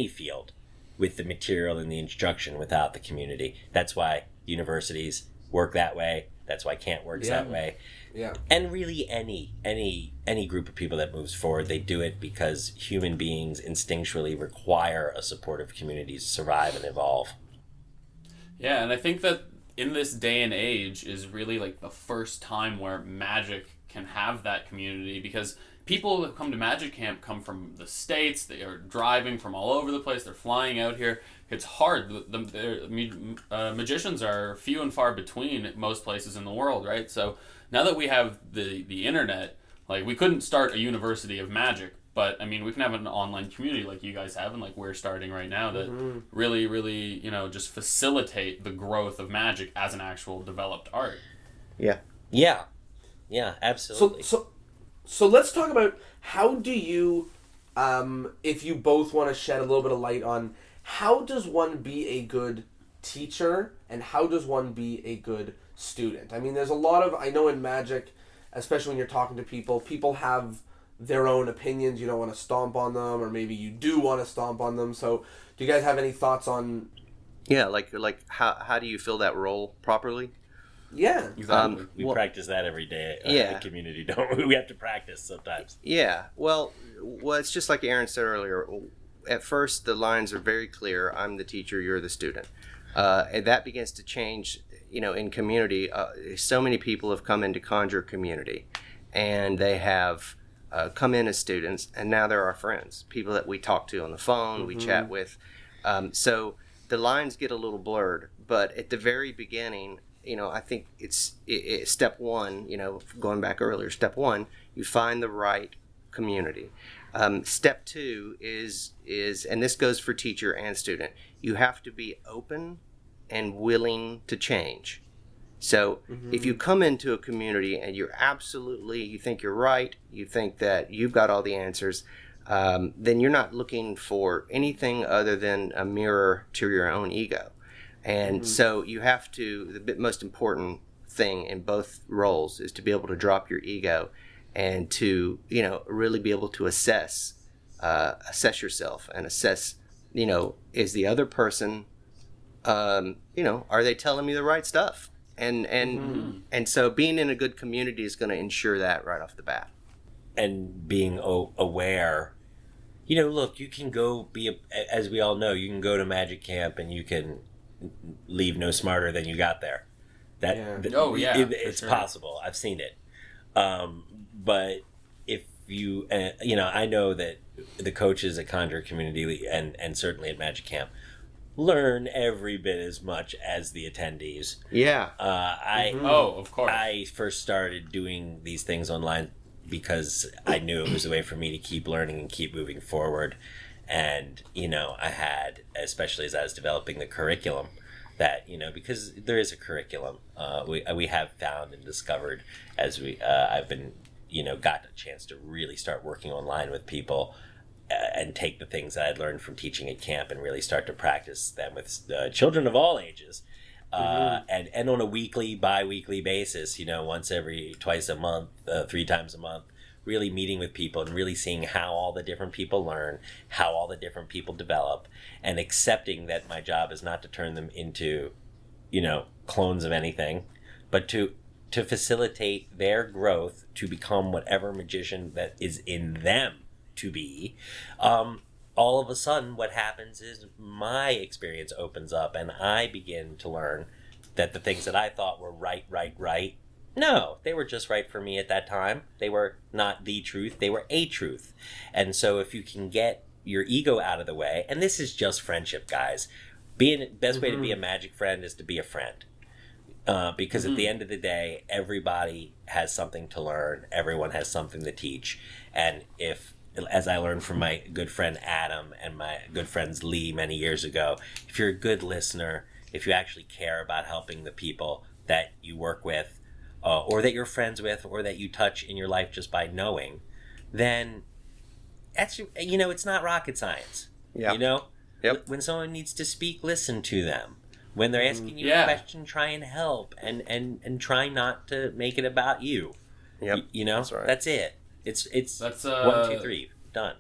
field with the material and the instruction without the community. That's why universities work that way. That's why camp works that way. Yeah. And really any group of people that moves forward, they do it because human beings instinctually require a supportive community to survive and evolve. Yeah, and I think that in this day and age is really like the first time where Magic can have that community, because people that come to Magic Camp come from the States. They are driving from all over the place. They're flying out here. It's hard. Magicians are few and far between at most places in the world, right? So now that we have the internet, like, we couldn't start a university of magic, but I mean, we can have an online community like you guys have and like we're starting right now that really, really, just facilitate the growth of magic as an actual developed art. Yeah, absolutely. So let's talk about, how do you, if you both want to shed a little bit of light on, how does one be a good teacher and how does one be a good student? I mean, there's a lot of, I know in Magic, especially when you're talking to people have their own opinions. You don't want to stomp on them, or maybe you do want to stomp on them. So do you guys have any thoughts on... Yeah, like how do you fill that role properly? Yeah. Exactly. We practice that every day at Yeah. the community, don't we? We have to practice sometimes. Yeah, well, it's just like Aaron said earlier. At first, the lines are very clear. I'm the teacher, you're the student. And that begins to change, in community. So many people have come into Conjuror Community, and they have come in as students, and now they're our friends, people that we talk to on the phone, we chat with. So the lines get a little blurred, but at the very beginning, I think it's step one, going back earlier, step one, you find the right community. Step two is, and this goes for teacher and student, you have to be open and willing to change. So if you come into a community and you think you're right, you think that you've got all the answers, then you're not looking for anything other than a mirror to your own ego. And so you have to, the most important thing in both roles is to be able to drop your ego and to, really be able to assess yourself and assess, is the other person, are they telling me the right stuff? And so being in a good community is going to ensure that right off the bat. And being aware, look, you can go as we all know, you can go to Magic Camp and you can leave no smarter than you got there. It's sure. possible. I've seen it. But if you, I know that the coaches at Conjuror Community and certainly at Magic Camp learn every bit as much as the attendees. Yeah. Of course. I first started doing these things online because I knew it was a way for me to keep learning and keep moving forward. And, I had, especially as I was developing the curriculum, that, because there is a curriculum, we have found and discovered as I've been, got a chance to really start working online with people and take the things that I'd learned from teaching at camp and really start to practice them with children of all ages. And on a weekly, bi-weekly basis, twice a month, 3 times a month, really meeting with people and really seeing how all the different people learn, how all the different people develop, and accepting that my job is not to turn them into, clones of anything, but to facilitate their growth to become whatever magician that is in them to be. All of a sudden what happens is my experience opens up and I begin to learn that the things that I thought were right, no, they were just right for me at that time. They were not the truth, they were a truth. And so if you can get your ego out of the way, and this is just friendship, guys, best way to be a magic friend is to be a friend. Because at the end of the day, everybody has something to learn, everyone has something to teach, and as I learned from my good friend Adam and my good friends Lee many years ago, if you're a good listener, if you actually care about helping the people that you work with, or that you're friends with, or that you touch in your life just by knowing, then that's, it's not rocket science. Yeah. Yep. When someone needs to speak, listen to them. When they're asking you a question, try and help, and try not to make it about you. Yep. That's right. That's it. That's 1, 2, 3, done.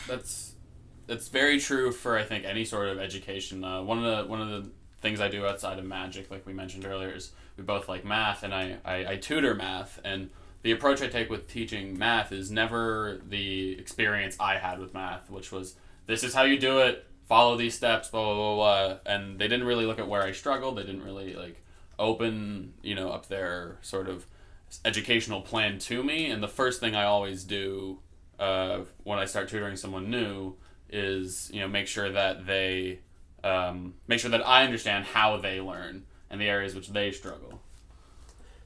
That's very true for, I think, any sort of education. One of the things I do outside of magic, like we mentioned earlier, is we both like math, and I tutor math, and the approach I take with teaching math is never the experience I had with math, which was, this is how you do it, follow these steps, blah, blah, blah, blah. And they didn't really look at where I struggled. They didn't really open, up their sort of educational plan to me. And the first thing I always do when I start tutoring someone new is, make sure that I understand how they learn and the areas which they struggle.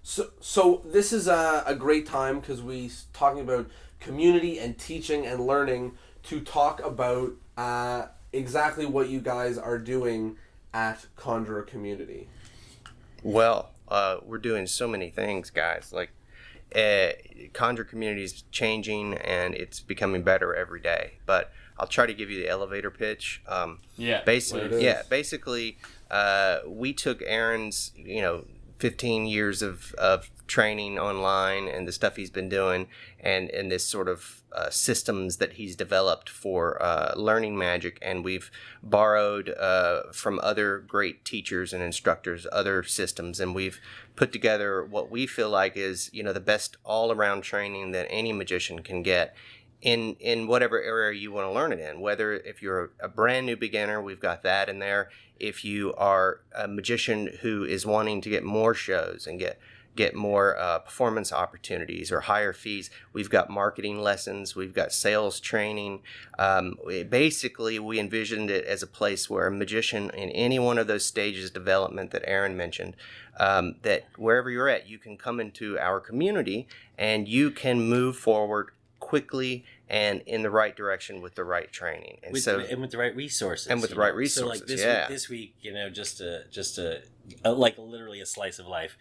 So this is a great time, because we talking about community and teaching and learning, to talk about exactly what you guys are doing at Conjuror Community. Well, we're doing so many things, guys. Like, Conjuror Community is changing and it's becoming better every day. But I'll try to give you the elevator pitch. Basically, we took Aaron's, 15 years of training online and the stuff he's been doing, and this sort of systems that he's developed for learning magic, and we've borrowed from other great teachers and instructors other systems, and we've put together what we feel like is the best all-around training that any magician can get in whatever area you want to learn it in. Whether if you're a brand new beginner, we've got that in there. If you are a magician who is wanting to get more shows and get more performance opportunities or higher fees, we've got marketing lessons, we've got sales training. Basically, we envisioned it as a place where a magician in any one of those stages of development that Aaron mentioned, that wherever you're at, you can come into our community and you can move forward quickly and in the right direction with the right training, and with the right resources, So like this week, just like literally a slice of life.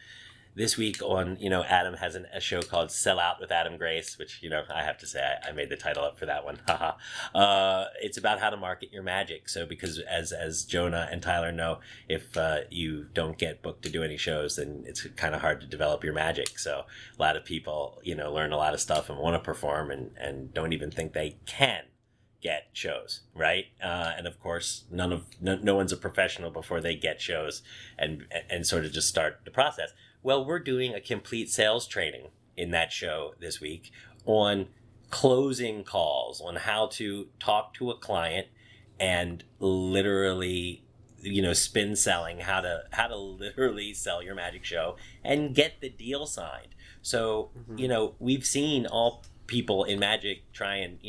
This week on, Adam has a show called Sell Out with Adam Grace, which, I have to say, I made the title up for that one. It's about how to market your magic. So because as Jonah and Tyler know, if you don't get booked to do any shows, then it's kind of hard to develop your magic. So a lot of people, learn a lot of stuff and want to perform and don't even think they can get shows, right? And of course, no one's a professional before they get shows and sort of just start the process. Well, we're doing a complete sales training in that show this week on closing calls, on how to talk to a client and literally, spin selling, how to literally sell your magic show and get the deal signed. So, we've seen all people in magic try and,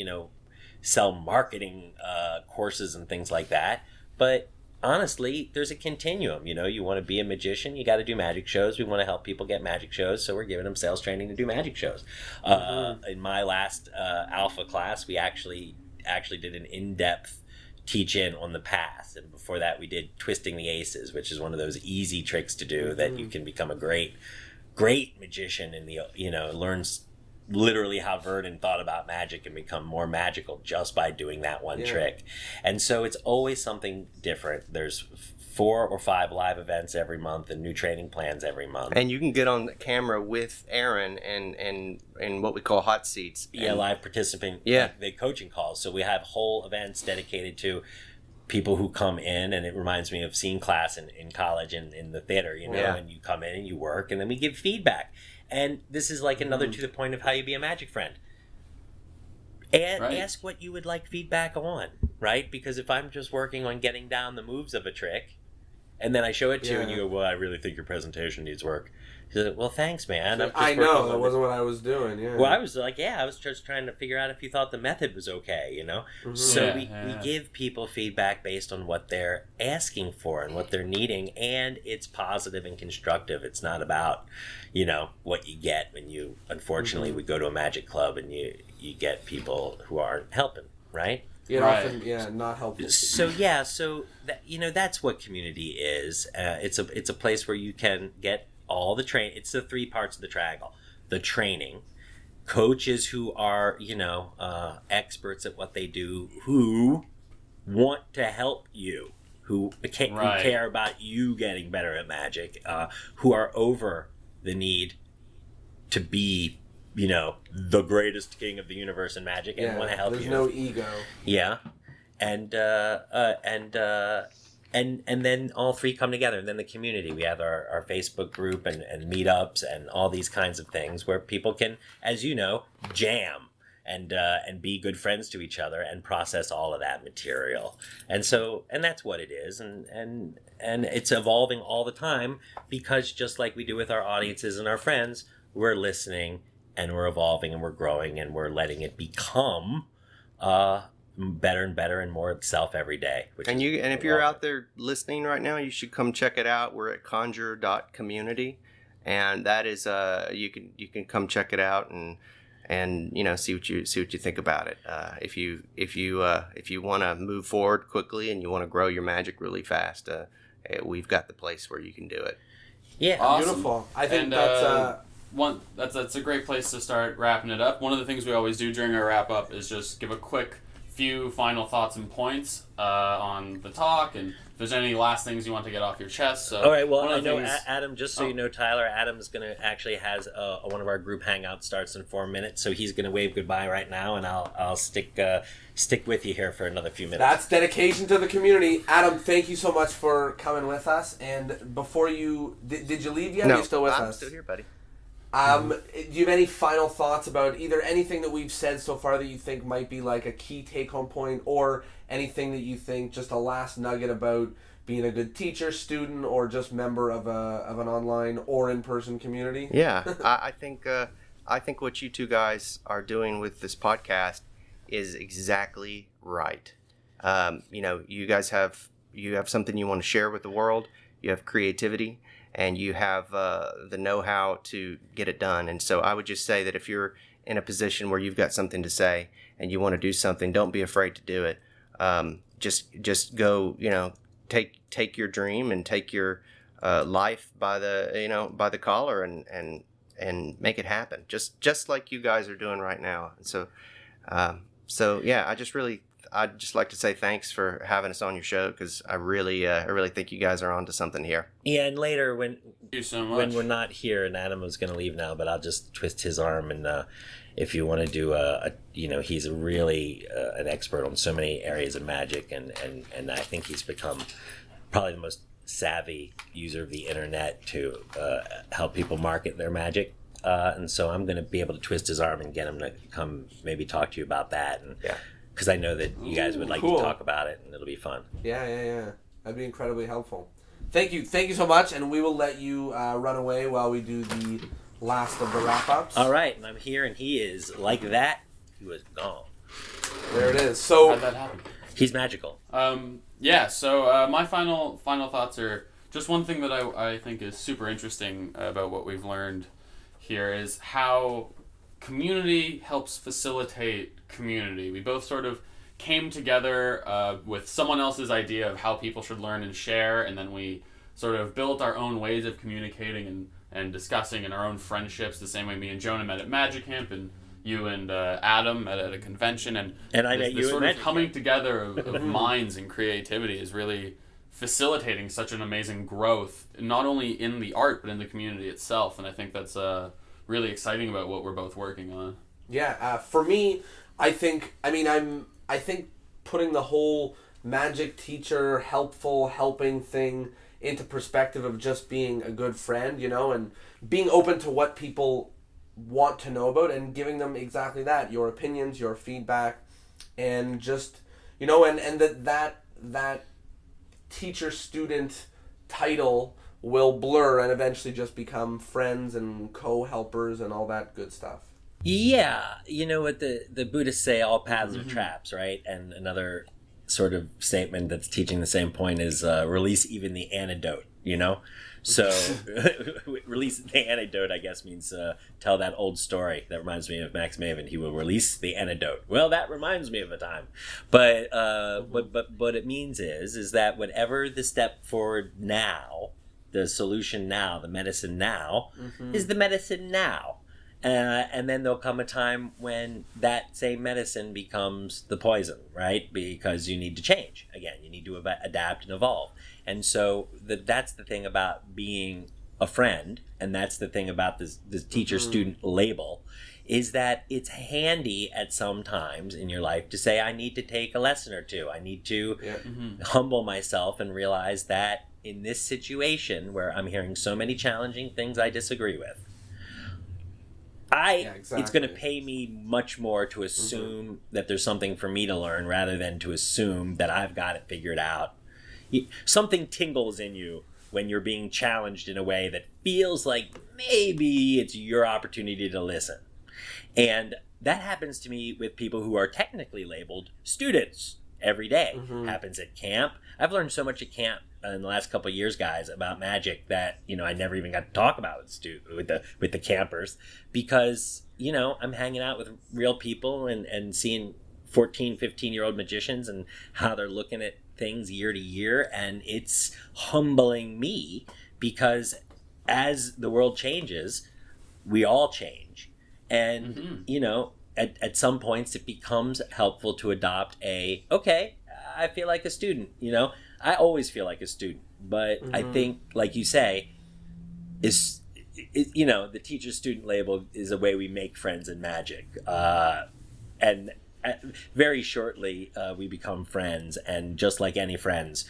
sell marketing courses and things like that. But honestly, there's a continuum. You want to be a magician, you got to do magic shows. We want to help people get magic shows, so we're giving them sales training to do magic shows. In my last alpha class, we actually did an in-depth teach-in on the path, and before that we did twisting the aces, which is one of those easy tricks to do that you can become a great magician in the learns literally how Verdon thought about magic and become more magical just by doing that one trick. And so it's always something different. There's 4 or 5 live events every month and new training plans every month. And you can get on the camera with Aaron and what we call hot seats. Live participant the coaching calls. So we have whole events dedicated to people who come in, and it reminds me of scene class in college and in the theater, and you come in and you work, and then we give feedback. And this is like another to the point of how you be a magic friend. And ask what you would like feedback on, right? Because if I'm just working on getting down the moves of a trick, and then I show it to you and you go, well, I really think your presentation needs work. He's like, well, thanks, man. I know, that wasn't what I was doing, Well, I was like, I was just trying to figure out if you thought the method was okay, So we give people feedback based on what they're asking for and what they're needing, and it's positive and constructive. It's not about, what you get when you, unfortunately, we go to a magic club and you get people who aren't helping, right? Often, not helpful. So that, that's what community is. It's a place where you can get all the it's the 3 parts of the triangle: the training, coaches who are experts at what they do, who want to help you, who care about you getting better at magic, who are over the need to be the greatest king of the universe in magic and want to help you. There's no ego. Yeah, and then all 3 come together, and then the community. We have our Facebook group and meetups and all these kinds of things where people can, as jam and be good friends to each other and process all of that material. And that's what it is, and it's evolving all the time, because just like we do with our audiences and our friends, we're listening and we're evolving and we're growing and we're letting it become better and better and more itself every day. And if you're out there listening right now, you should come check it out. We're at Conjuror.community, and that is you can come check it out and see what you think about it. If you want to move forward quickly and you want to grow your magic really fast, we've got the place where you can do it. Yeah, awesome. Beautiful. I think that's a great place to start wrapping it up. One of the things we always do during our wrap up is just give a quick few final thoughts and points on the talk, and if there's any last things you want to get off your chest. So, all right, well, I know Adam, just so you know, Tyler, Adam's going to actually has one of our group hangouts starts in 4 minutes, so he's going to wave goodbye right now, and I'll stick with you here for another few minutes. That's dedication to the community. Adam, thank you so much for coming with us. And before you... Did you leave yet? No, Are you still with us? I'm still here, buddy. Do you have any final thoughts about either anything that we've said so far that you think might be like a key take-home point, or anything that you think just a last nugget about being a good teacher, student, or just member of an online or in-person community? Yeah, I think what you two guys are doing with this podcast is exactly right. You guys have something you want to share with the world. You have creativity, and you have the know-how to get it done. And so I would just say that if you're in a position where you've got something to say and you want to do something, don't be afraid to do it. Just go, take your dream and take your life by the collar and make it happen. Just like you guys are doing right now. And so yeah, I'd just like to say thanks for having us on your show, because I really think you guys are onto something here. Yeah, and later when we're not here, and Adam was going to leave now, but I'll just twist his arm, and if you want to do he's really an expert on so many areas of magic, and I think he's become probably the most savvy user of the internet to help people market their magic. And so I'm going to be able to twist his arm and get him to come maybe talk to you about that. And because I know that you guys would like to talk about it, and it'll be fun. Yeah. That'd be incredibly helpful. Thank you so much, and we will let you run away while we do the last of the wrap-ups. All right, and I'm here, and he is like that. He was gone. There it is. So how'd that happen? He's magical. Yeah, so my final thoughts are just one thing that I think is super interesting about what we've learned here is how community helps facilitate community. We both sort of came together with someone else's idea of how people should learn and share, and then we sort of built our own ways of communicating and discussing and our own friendships, the same way me and Jonah met at Magic Camp, and you and Adam met at a convention, and I met you this at sort of Magic coming Camp. together of minds and creativity is really facilitating such an amazing growth, not only in the art but in the community itself. And I think that's really exciting about what we're both working on. Yeah, for me, I think putting the whole magic teacher helping thing into perspective of just being a good friend, you know, and being open to what people want to know about and giving them exactly that, your opinions, your feedback, and just, you know, and that teacher-student title will blur and eventually just become friends and co-helpers and all that good stuff. Yeah, you know what the Buddhists say, all paths are traps, right? And another sort of statement that's teaching the same point is release even the antidote, you know? So release the antidote, I guess, means tell that old story. That reminds me of Max Maven. He will release the antidote. Well, that reminds me of a time. But what it means is that whatever the step forward now, the solution now, the medicine now, is the medicine now. And then there'll come a time when that same medicine becomes the poison, right? Because you need to change. Again, you need to adapt and evolve. And so that's the thing about being a friend, and that's the thing about this teacher-student label, is that it's handy at some times in your life to say, I need to take a lesson or two. I need to humble myself and realize that in this situation where I'm hearing so many challenging things I disagree with, it's going to pay me much more to assume that there's something for me to learn rather than to assume that I've got it figured out. Something tingles in you when you're being challenged in a way that feels like maybe it's your opportunity to listen. And that happens to me with people who are technically labeled students every day. Happens at camp. I've learned so much at camp in the last couple of years, guys, about magic that, you know, I never even got to talk about with the campers, because, you know, I'm hanging out with real people and seeing 14, 15-year-old magicians and how they're looking at things year to year, and it's humbling me because as the world changes, we all change. And, you know, at some points it becomes helpful to adopt okay, I feel like a student, you know. I always feel like a student, but I think, like you say, you know, the teacher-student label is a way we make friends in magic. And very shortly, we become friends, and just like any friends,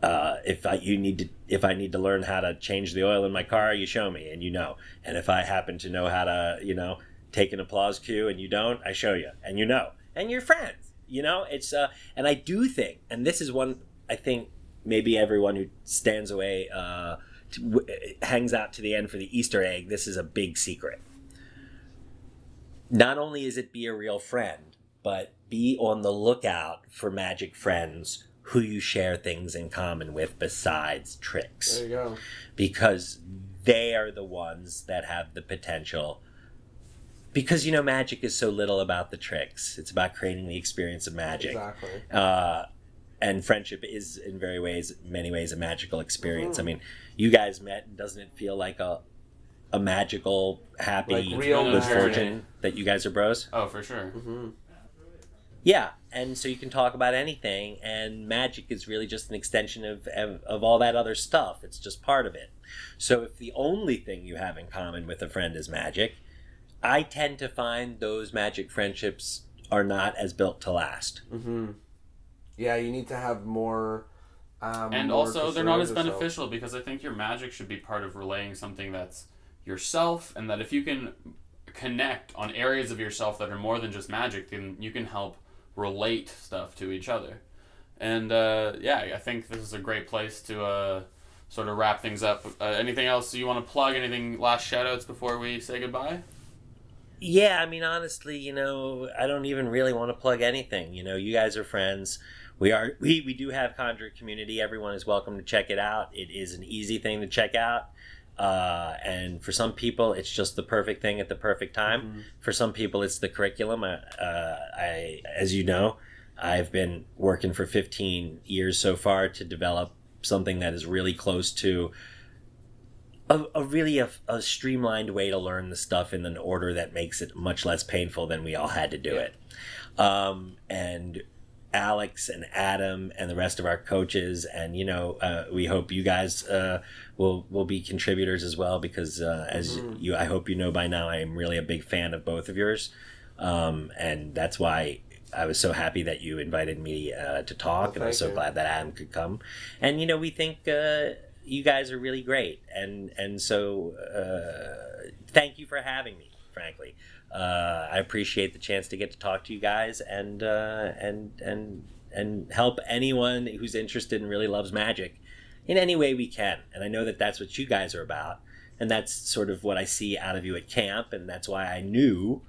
if I need to learn how to change the oil in my car, you show me, and you know. And if I happen to know how to, you know, take an applause cue and you don't, I show you, and you know, and you're friends. You know, it's and I do think, and this is one I think maybe everyone who stands away hangs out to the end for the Easter egg. This is a big secret. Not only is it be a real friend, but be on the lookout for magic friends who you share things in common with besides tricks. There you go. Because they are the ones that have the potential. Because, you know, magic is so little about the tricks. It's about creating the experience of magic. Exactly. And friendship is, in many ways, a magical experience. I mean, you guys met, and doesn't it feel like a magical, happy, Like real good journey. fortune that you guys are bros? Oh, for sure. Yeah, and so you can talk about anything, and magic is really just an extension of all that other stuff. It's just part of it. So if the only thing you have in common with a friend is magic, I tend to find those magic friendships are not as built to last. Yeah, you need to have more. And more also, to they're not as surround yourself. beneficial, because I think your magic should be part of relaying something that's yourself, and that if you can connect on areas of yourself that are more than just magic, then you can help relate stuff to each other. And yeah, I think this is a great place to sort of wrap things up. Anything else you want to plug? Anything last shout outs before we say goodbye? Yeah, I mean, honestly, you know, I don't even really want to plug anything. You know, you guys are friends. we do have Conjuror Community. Everyone is welcome to check it out. It is an easy thing to check out. And for some people, it's just the perfect thing at the perfect time. Mm-hmm. For some people, it's the curriculum. I, as you know, I've been working for 15 years so far to develop something that is really close to a streamlined way to learn the stuff in an order that makes it much less painful than we all had to do it. And Alex and Adam and the rest of our coaches, and we hope you guys will be contributors as well, because I hope you know by now, I am really a big fan of both of yours, and that's why I was so happy that you invited me to talk, and I was so glad that Adam could come. And we think you guys are really great, and so thank you for having me. Frankly, I appreciate the chance to get to talk to you guys and help anyone who's interested and really loves magic in any way we can. And I know that that's what you guys are about, and that's sort of what I see out of you at camp, and that's why I knew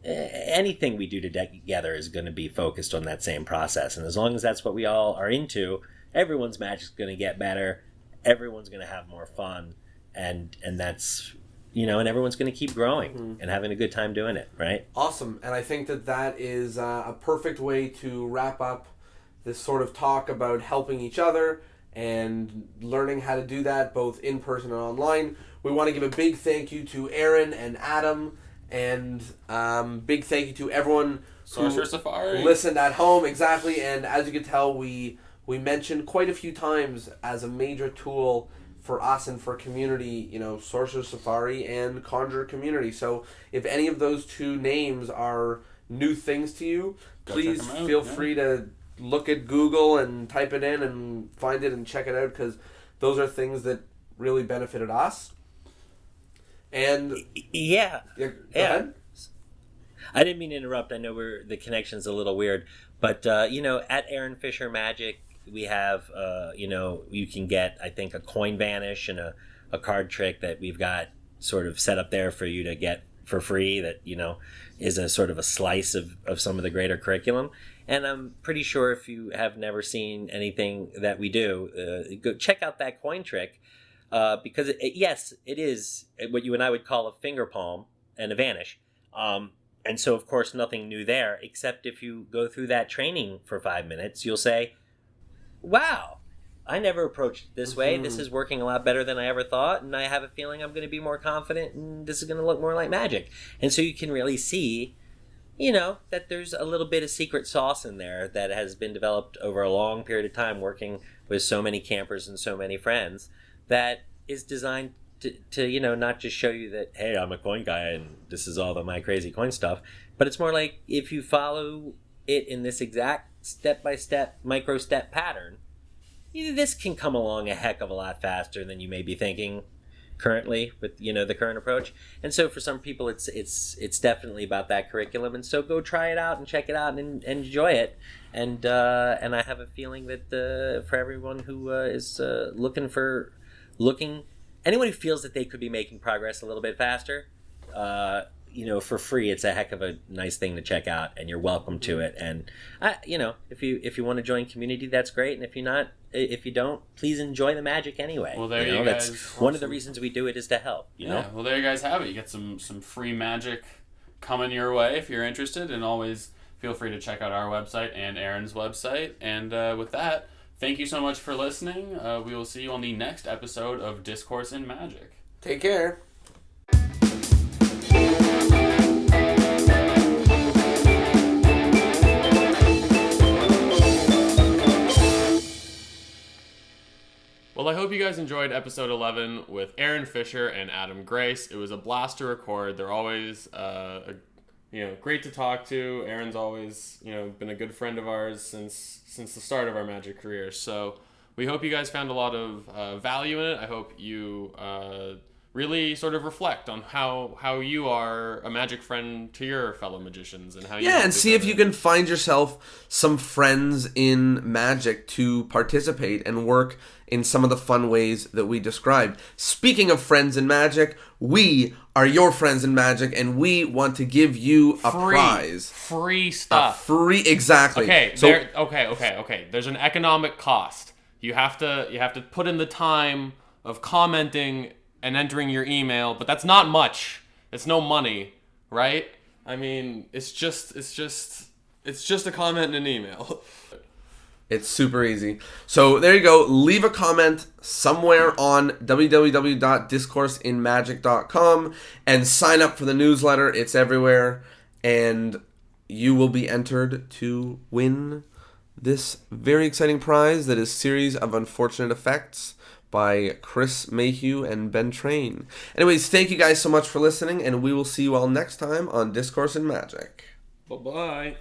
anything we do together is going to be focused on that same process. And as long as that's what we all are into, everyone's magic's going to get better, everyone's going to have more fun, and that's and everyone's going to keep growing and having a good time doing it, right? Awesome. And I think that is a perfect way to wrap up this sort of talk about helping each other and learning how to do that both in person and online. We want to give a big thank you to Aaron and Adam, and big thank you to everyone who listened at home. Exactly. And as you can tell, we mentioned quite a few times as a major tool for us and for community, Sorcerer Safari and Conjuror Community. So if any of those two names are new things to you, please feel free to look at Google and type it in and find it and check it out, because those are things that really benefited us. And yeah. Go ahead. I didn't mean to interrupt. I know the connection's a little weird, but at Aaron Fisher Magic, we have, you can get, I think, a coin vanish and a card trick that we've got sort of set up there for you to get for free that, is a sort of a slice of some of the greater curriculum. And I'm pretty sure if you have never seen anything that we do, go check out that coin trick, because, it is what you and I would call a finger palm and a vanish. And so, of course, nothing new there, except if you go through that training for 5 minutes, you'll say, wow, I never approached it this way. This is working a lot better than I ever thought, and I have a feeling I'm going to be more confident, and this is going to look more like magic. And so you can really see, that there's a little bit of secret sauce in there that has been developed over a long period of time working with so many campers and so many friends, that is designed to not just show you that, hey, I'm a coin guy and this is all my crazy coin stuff, but it's more like if you follow it in this exact step-by-step, micro-step pattern, this can come along a heck of a lot faster than you may be thinking currently with the current approach. And so for some people, it's definitely about that curriculum. And so go try it out and check it out and enjoy it. And I have a feeling that for everyone who is anyone who feels that they could be making progress a little bit faster, for free, it's a heck of a nice thing to check out, and you're welcome to it. And if you want to join community, that's great. And if you don't, please enjoy the magic anyway. Well, there you guys. That's one of the reasons we do it, is to help. Well, there you guys have it. You get some free magic coming your way if you're interested, and always feel free to check out our website and Aaron's website. And with that, thank you so much for listening. We will see you on the next episode of Discourse in Magic. Take care. Well, I hope you guys enjoyed episode 11 with Aaron Fisher and Adam Grace. It was a blast to record. They're always, great to talk to. Aaron's always, been a good friend of ours since the start of our magic career. So we hope you guys found a lot of value in it. I hope you really sort of reflect on how you are a magic friend to your fellow magicians and how you Yeah, and see if you can find yourself some friends in magic to participate and work in some of the fun ways that we described. Speaking of friends in magic, we are your friends in magic, and we want to give you a prize. Free stuff. Exactly. Okay, So, okay. There's an economic cost. You have to put in the time of commenting and entering your email, but that's not much. It's no money, right? I mean, it's just a comment and an email. it's super easy. So there you go. Leave a comment somewhere on www.discourseinmagic.com and sign up for the newsletter. It's everywhere. And you will be entered to win this very exciting prize that is Series of Unfortunate Effects by Chris Mayhew and Ben Train. Anyways, thank you guys so much for listening, and we will see you all next time on Discourse in Magic. Bye-bye.